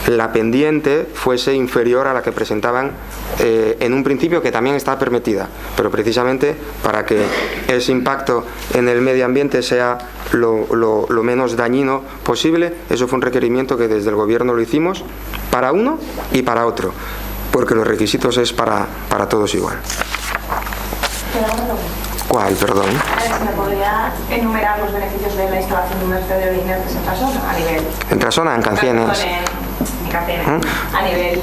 la pendiente, fuese inferior a la que presentaban en un principio, que también está permitida, pero precisamente para que ese impacto en el medio ambiente sea lo menos dañino posible. Eso fue un requerimiento que desde el gobierno lo hicimos para uno y para otro, porque los requisitos es para todos igual. ¿Cuál, perdón? ¿Me podría enumerar los beneficios de la instalación de un vertedero de inertes en Trasona a nivel? En Trasona, en Canciones. A nivel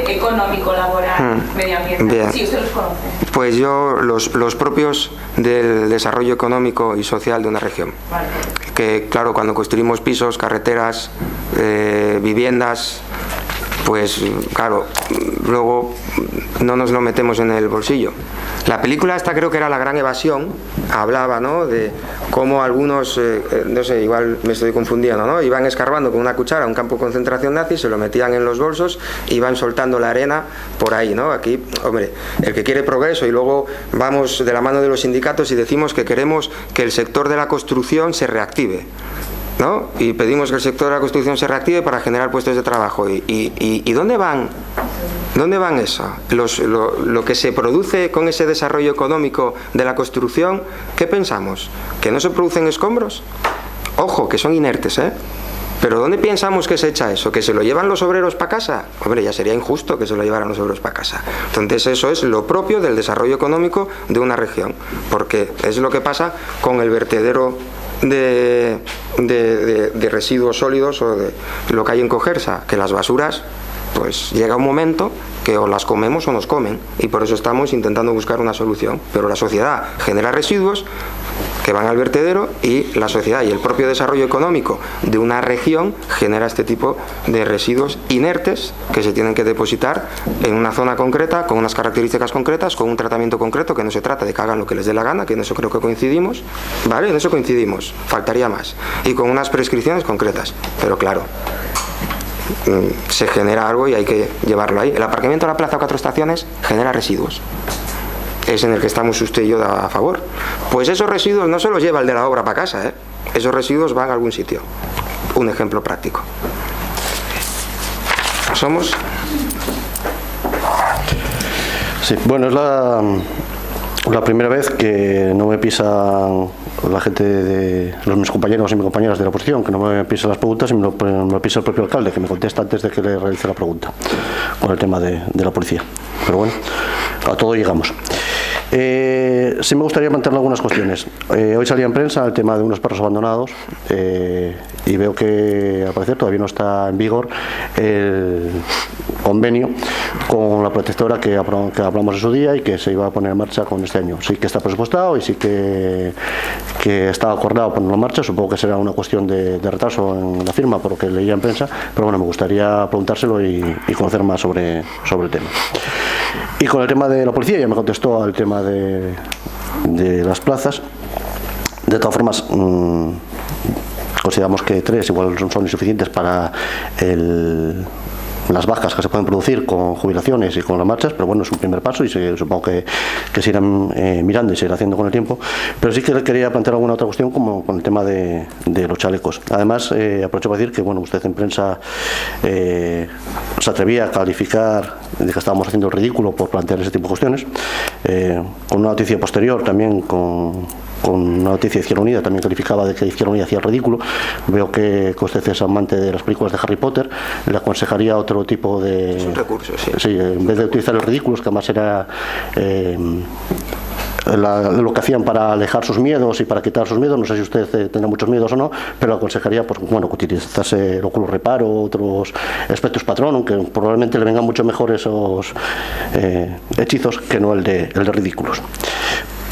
económico, laboral, medio ambiente. Bien. Sí, usted los conoce. Pues yo, los propios del desarrollo económico y social de una región. Vale. Que claro, cuando construimos pisos, carreteras, viviendas, pues claro, luego no nos lo metemos en el bolsillo. La película esta creo que era La Gran Evasión, hablaba, ¿no?, de cómo algunos, no sé, igual me estoy confundiendo, ¿no?, iban escarbando con una cuchara un campo de concentración nazi, se lo metían en los bolsos y iban soltando la arena por ahí, ¿no? Aquí, hombre, el que quiere progreso, y luego vamos de la mano de los sindicatos y decimos que queremos que el sector de la construcción se reactive, ¿no? Y pedimos que el sector de la construcción se reactive para generar puestos de trabajo. ¿Y dónde van? ¿Dónde van eso? Lo que se produce con ese desarrollo económico de la construcción, ¿qué pensamos? ¿Que no se producen escombros? Ojo, que son inertes, ¿eh? Pero ¿dónde pensamos que se echa eso? ¿Que se lo llevan los obreros para casa? Hombre, ya sería injusto que se lo llevaran los obreros para casa. Entonces eso es lo propio del desarrollo económico de una región, porque es lo que pasa con el vertedero de residuos sólidos o de lo que hay en Cogersa, que las basuras, pues llega un momento que o las comemos o nos comen, y por eso estamos intentando buscar una solución. Pero la sociedad genera residuos que van al vertedero, y la sociedad y el propio desarrollo económico de una región genera este tipo de residuos inertes que se tienen que depositar en una zona concreta, con unas características concretas, con un tratamiento concreto, que no se trata de que hagan lo que les dé la gana, que en eso creo que coincidimos, ¿vale? En eso coincidimos, faltaría más, y con unas prescripciones concretas, pero claro, se genera algo y hay que llevarlo ahí. El aparcamiento de la Plaza 4 Estaciones genera residuos, es en el que estamos usted y yo a favor. Pues esos residuos no se los lleva el de la obra para casa, ¿eh? Esos residuos van a algún sitio. Un ejemplo práctico. ¿Somos? Sí, bueno, es la primera vez que no me pisan la gente de mis compañeros y mis compañeras de la oposición, que no me pisan las preguntas, y me lo pisa el propio alcalde, que me contesta antes de que le realice la pregunta con el tema de la policía. Pero bueno, a todo llegamos. Sí me gustaría plantear algunas cuestiones. Hoy salía en prensa el tema de unos perros abandonados, y veo que al parecer todavía no está en vigor el convenio con la protectora que hablamos en su día y que se iba a poner en marcha con este año. Sí que está presupuestado y sí que está acordado ponerlo en marcha. Supongo que será una cuestión de retraso en la firma, por lo que leía en prensa, pero bueno, me gustaría preguntárselo y conocer más sobre el tema. Y con el tema de la policía, ya me contestó al tema de las plazas. De todas formas, consideramos que 3 igual son insuficientes para las bajas que se pueden producir con jubilaciones y con las marchas, pero bueno, es un primer paso y supongo que se irán mirando y se irá haciendo con el tiempo. Pero sí que le quería plantear alguna otra cuestión, como con el tema de los chalecos. Además, aprovecho para decir que bueno, usted en prensa se atrevía a calificar de que estábamos haciendo el ridículo por plantear ese tipo de cuestiones, con una noticia posterior también con una noticia de Izquierda Unida, también calificaba de que Izquierda Unida hacía el ridículo. Veo que usted es amante de las películas de Harry Potter, le aconsejaría otro tipo de... Es un recurso, sí. Sí, en vez de utilizar los ridículos, que además era lo que hacían para alejar sus miedos y para quitar sus miedos. No sé si usted tendrá muchos miedos o no, pero le aconsejaría, pues bueno, que utilizase el óculo reparo, otros espectros patrón, aunque probablemente le vengan mucho mejor esos hechizos que no el de ridículos.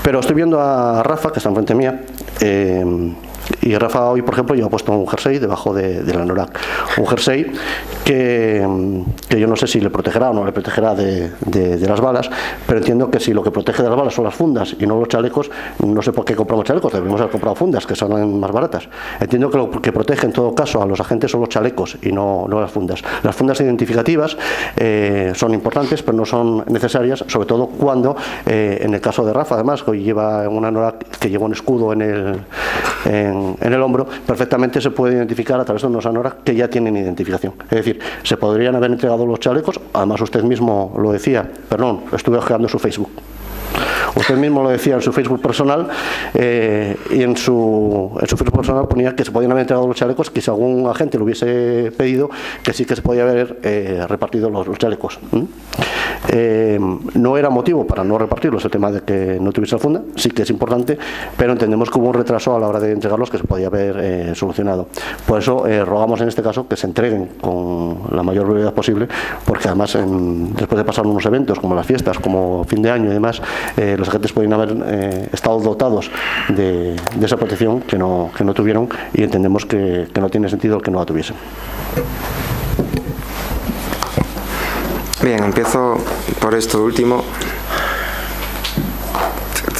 Pero estoy viendo a Rafa, que está enfrente mía, Y Rafa hoy, por ejemplo, lleva puesto un jersey debajo de la anorak. Un jersey que yo no sé si le protegerá o no le protegerá de las balas, pero entiendo que si lo que protege de las balas son las fundas y no los chalecos, no sé por qué compramos chalecos, deberíamos haber comprado fundas, que son más baratas. Entiendo que lo que protege en todo caso a los agentes son los chalecos y no las fundas. Las fundas identificativas son importantes, pero no son necesarias, sobre todo cuando, en el caso de Rafa, además, que hoy lleva una anorak que lleva un escudo en el hombro, perfectamente se puede identificar a través de unos anorak que ya tienen identificación. Es decir, se podrían haber entregado los chalecos, además usted mismo lo decía, perdón, estuve ojeando su Facebook. Usted mismo lo decía en su Facebook personal, y en su Facebook personal ponía que se podían haber entregado los chalecos, que si algún agente lo hubiese pedido, que sí que se podía haber repartido los chalecos. No era motivo para no repartirlos el tema de que no tuviese funda, sí que es importante, pero entendemos que hubo un retraso a la hora de entregarlos que se podía haber solucionado. Por eso rogamos en este caso que se entreguen con la mayor brevedad posible, porque además después de pasar unos eventos como las fiestas, como fin de año y demás, los agentes podrían haber estado dotados de esa protección que no tuvieron, y entendemos que no tiene sentido el que no la tuviesen. Bien, empiezo por esto último.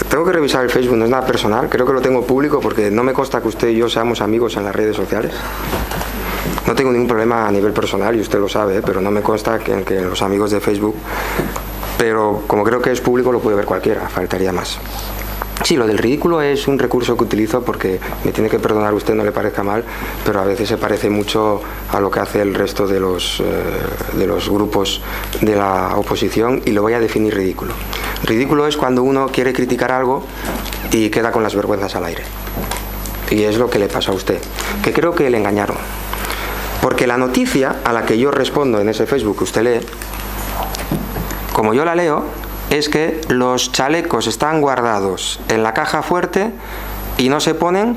Tengo que revisar el Facebook, no es nada personal, creo que lo tengo público porque no me consta que usted y yo seamos amigos en las redes sociales. No tengo ningún problema a nivel personal y usted lo sabe, pero no me consta que los amigos de Facebook, pero como creo que es público lo puede ver cualquiera, faltaría más. Sí, lo del ridículo es un recurso que utilizo porque me tiene que perdonar usted, no le parezca mal, pero a veces se parece mucho a lo que hace el resto de los grupos de la oposición, y lo voy a definir ridículo. Ridículo es cuando uno quiere criticar algo y queda con las vergüenzas al aire. Y es lo que le pasó a usted, que creo que le engañaron. Porque la noticia a la que yo respondo en ese Facebook que usted lee, como yo la leo, es que los chalecos están guardados en la caja fuerte y no se ponen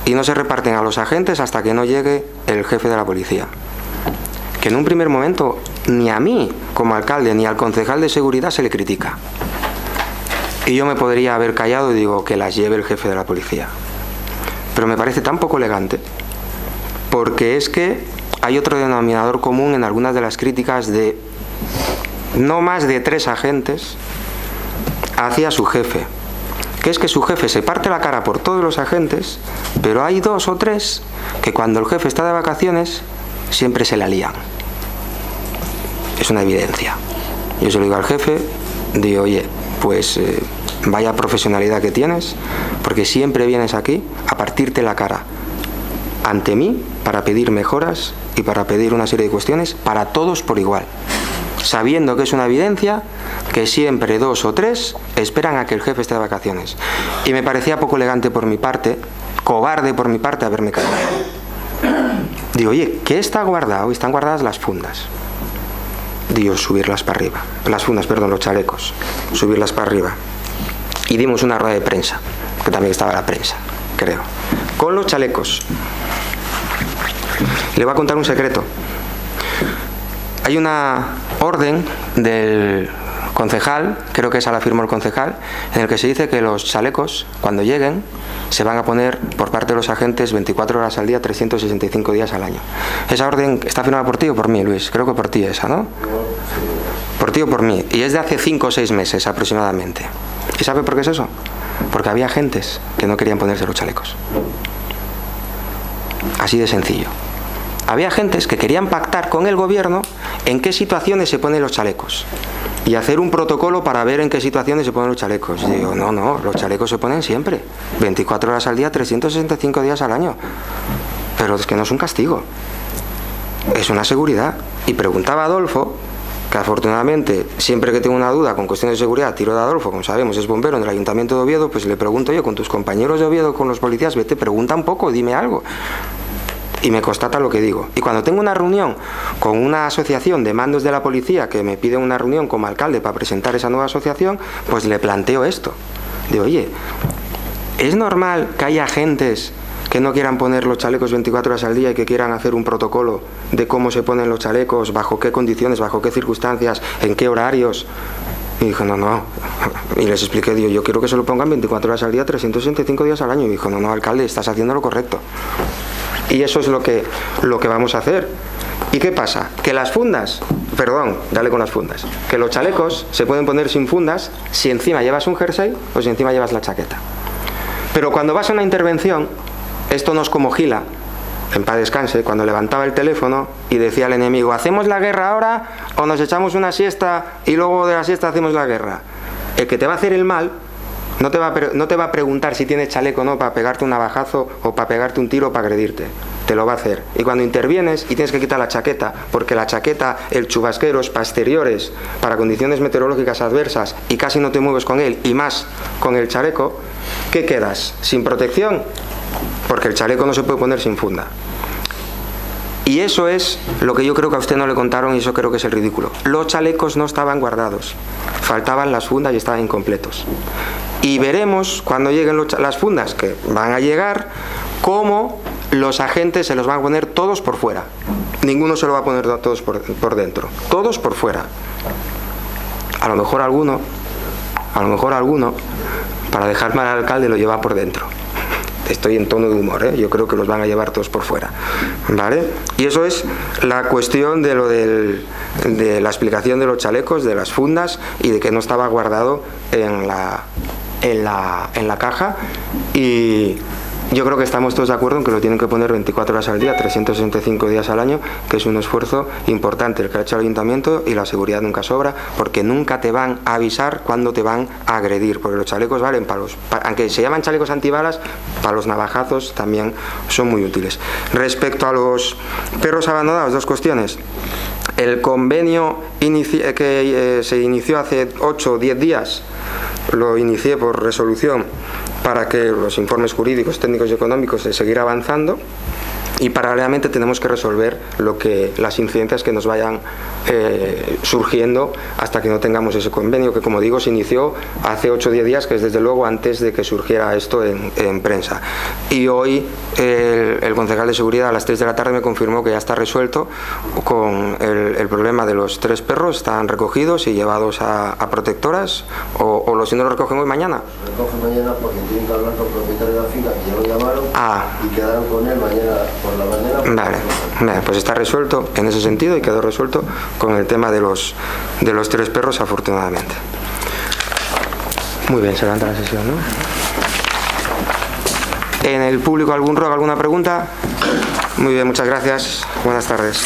y no se reparten a los agentes hasta que no llegue el jefe de la policía. Que en un primer momento ni a mí como alcalde ni al concejal de seguridad se le critica. Y yo me podría haber callado y digo que las lleve el jefe de la policía. Pero me parece tan poco elegante, porque es que hay otro denominador común en algunas de las críticas de no más de 3 agentes hacia su jefe, que es que su jefe se parte la cara por todos los agentes, pero hay 2 o 3 que cuando el jefe está de vacaciones siempre se la lían. Es una evidencia. Yo se lo digo al jefe, digo, oye, pues vaya profesionalidad que tienes, porque siempre vienes aquí a partirte la cara ante mí para pedir mejoras y para pedir una serie de cuestiones para todos por igual, sabiendo que es una evidencia que siempre 2 o 3 esperan a que el jefe esté de vacaciones. Y me parecía poco elegante por mi parte, cobarde por mi parte, haberme callado. Digo, oye, ¿qué está guardado? Están guardadas las fundas. Digo, subirlas para arriba. Las fundas, perdón, los chalecos. Subirlas para arriba. Y dimos una rueda de prensa, que también estaba la prensa, creo. Con los chalecos. Le voy a contar un secreto. Hay una orden del concejal, creo que esa la firmó el concejal, en el que se dice que los chalecos, cuando lleguen, se van a poner por parte de los agentes 24 horas al día, 365 días al año. Esa orden está firmada por ti o por mí, Luis. Creo que por ti esa, ¿no? Por ti o por mí. Y es de hace 5 o 6 meses aproximadamente. ¿Y sabe por qué es eso? Porque había agentes que no querían ponerse los chalecos. Así de sencillo. Había agentes que querían pactar con el gobierno en qué situaciones se ponen los chalecos y hacer un protocolo para ver en qué situaciones se ponen los chalecos. Y digo, no, los chalecos se ponen siempre, 24 horas al día, 365 días al año. Pero es que no es un castigo, es una seguridad. Y preguntaba a Adolfo, que afortunadamente siempre que tengo una duda con cuestiones de seguridad tiro de Adolfo, como sabemos es bombero en el Ayuntamiento de Oviedo, pues le pregunto yo, con tus compañeros de Oviedo, con los policías, vete, pregunta un poco, dime algo. Y me constata lo que digo. Y cuando tengo una reunión con una asociación de mandos de la policía que me pide una reunión como alcalde para presentar esa nueva asociación, pues le planteo esto. Digo, oye, ¿es normal que haya agentes que no quieran poner los chalecos 24 horas al día y que quieran hacer un protocolo de cómo se ponen los chalecos, bajo qué condiciones, bajo qué circunstancias, en qué horarios? Y dijo, no. Y les expliqué, digo, yo quiero que se lo pongan 24 horas al día, 365 días al año. Y dijo, no, alcalde, estás haciendo lo correcto. Y eso es lo que vamos a hacer. ¿Y qué pasa? Que las fundas, dale con las fundas, que los chalecos se pueden poner sin fundas si encima llevas un jersey o si encima llevas la chaqueta. Pero cuando vas a una intervención, esto no es como Gila, en paz descanse, cuando levantaba el teléfono y decía al enemigo, ¿hacemos la guerra ahora o nos echamos una siesta y luego de la siesta hacemos la guerra? El que te va a hacer el mal no te va a preguntar si tienes chaleco o no para pegarte un navajazo o para pegarte un tiro o para agredirte. Te lo va a hacer. Y cuando intervienes y tienes que quitar la chaqueta, porque la chaqueta, el chubasqueros para exteriores, para condiciones meteorológicas adversas y casi no te mueves con él, y más con el chaleco, ¿qué quedas? ¿Sin protección? Porque el chaleco no se puede poner sin funda. Y eso es lo que yo creo que a usted no le contaron y eso creo que es el ridículo. Los chalecos no estaban guardados, faltaban las fundas y estaban incompletos. Y veremos cuando lleguen las fundas, que van a llegar, cómo los agentes se los van a poner todos por fuera. Ninguno se lo va a poner todos por dentro. Todos por fuera. A lo mejor alguno, para dejar mal al alcalde, lo lleva por dentro. Estoy en tono de humor, ¿eh? Yo creo que los van a llevar todos por fuera, ¿vale? Y eso es la cuestión de de la explicación de los chalecos, de las fundas y de que no estaba guardado en la caja. Y yo creo que estamos todos de acuerdo en que lo tienen que poner 24 horas al día, 365 días al año, que es un esfuerzo importante el que ha hecho el ayuntamiento, y la seguridad nunca sobra, porque nunca te van a avisar cuando te van a agredir, porque los chalecos valen aunque se llaman chalecos antibalas, para los navajazos también son muy útiles. Respecto a los perros abandonados, dos cuestiones. El convenio que se inició hace 8 o 10 días, lo inicié por resolución para que los informes jurídicos, técnicos y económicos de seguir avanzando, y paralelamente tenemos que resolver las incidencias que nos vayan surgiendo hasta que no tengamos ese convenio, que como digo se inició hace 8 o 10 días, que es desde luego antes de que surgiera esto en prensa. Y hoy el concejal de seguridad a las 3 de la tarde me confirmó que ya está resuelto con el problema de los 3 perros, están recogidos y llevados a protectoras, o si no lo recogen hoy, mañana. Recogen mañana porque tienen que hablar con el propietario de la finca, que ya lo llamaron, y quedaron con él mañana por la mañana. Vale, pues está resuelto en ese sentido y quedó resuelto con el tema de los 3 perros, afortunadamente. Muy bien, se levanta la sesión, ¿no? ¿En el público algún ruego, alguna pregunta? Muy bien, muchas gracias. Buenas tardes.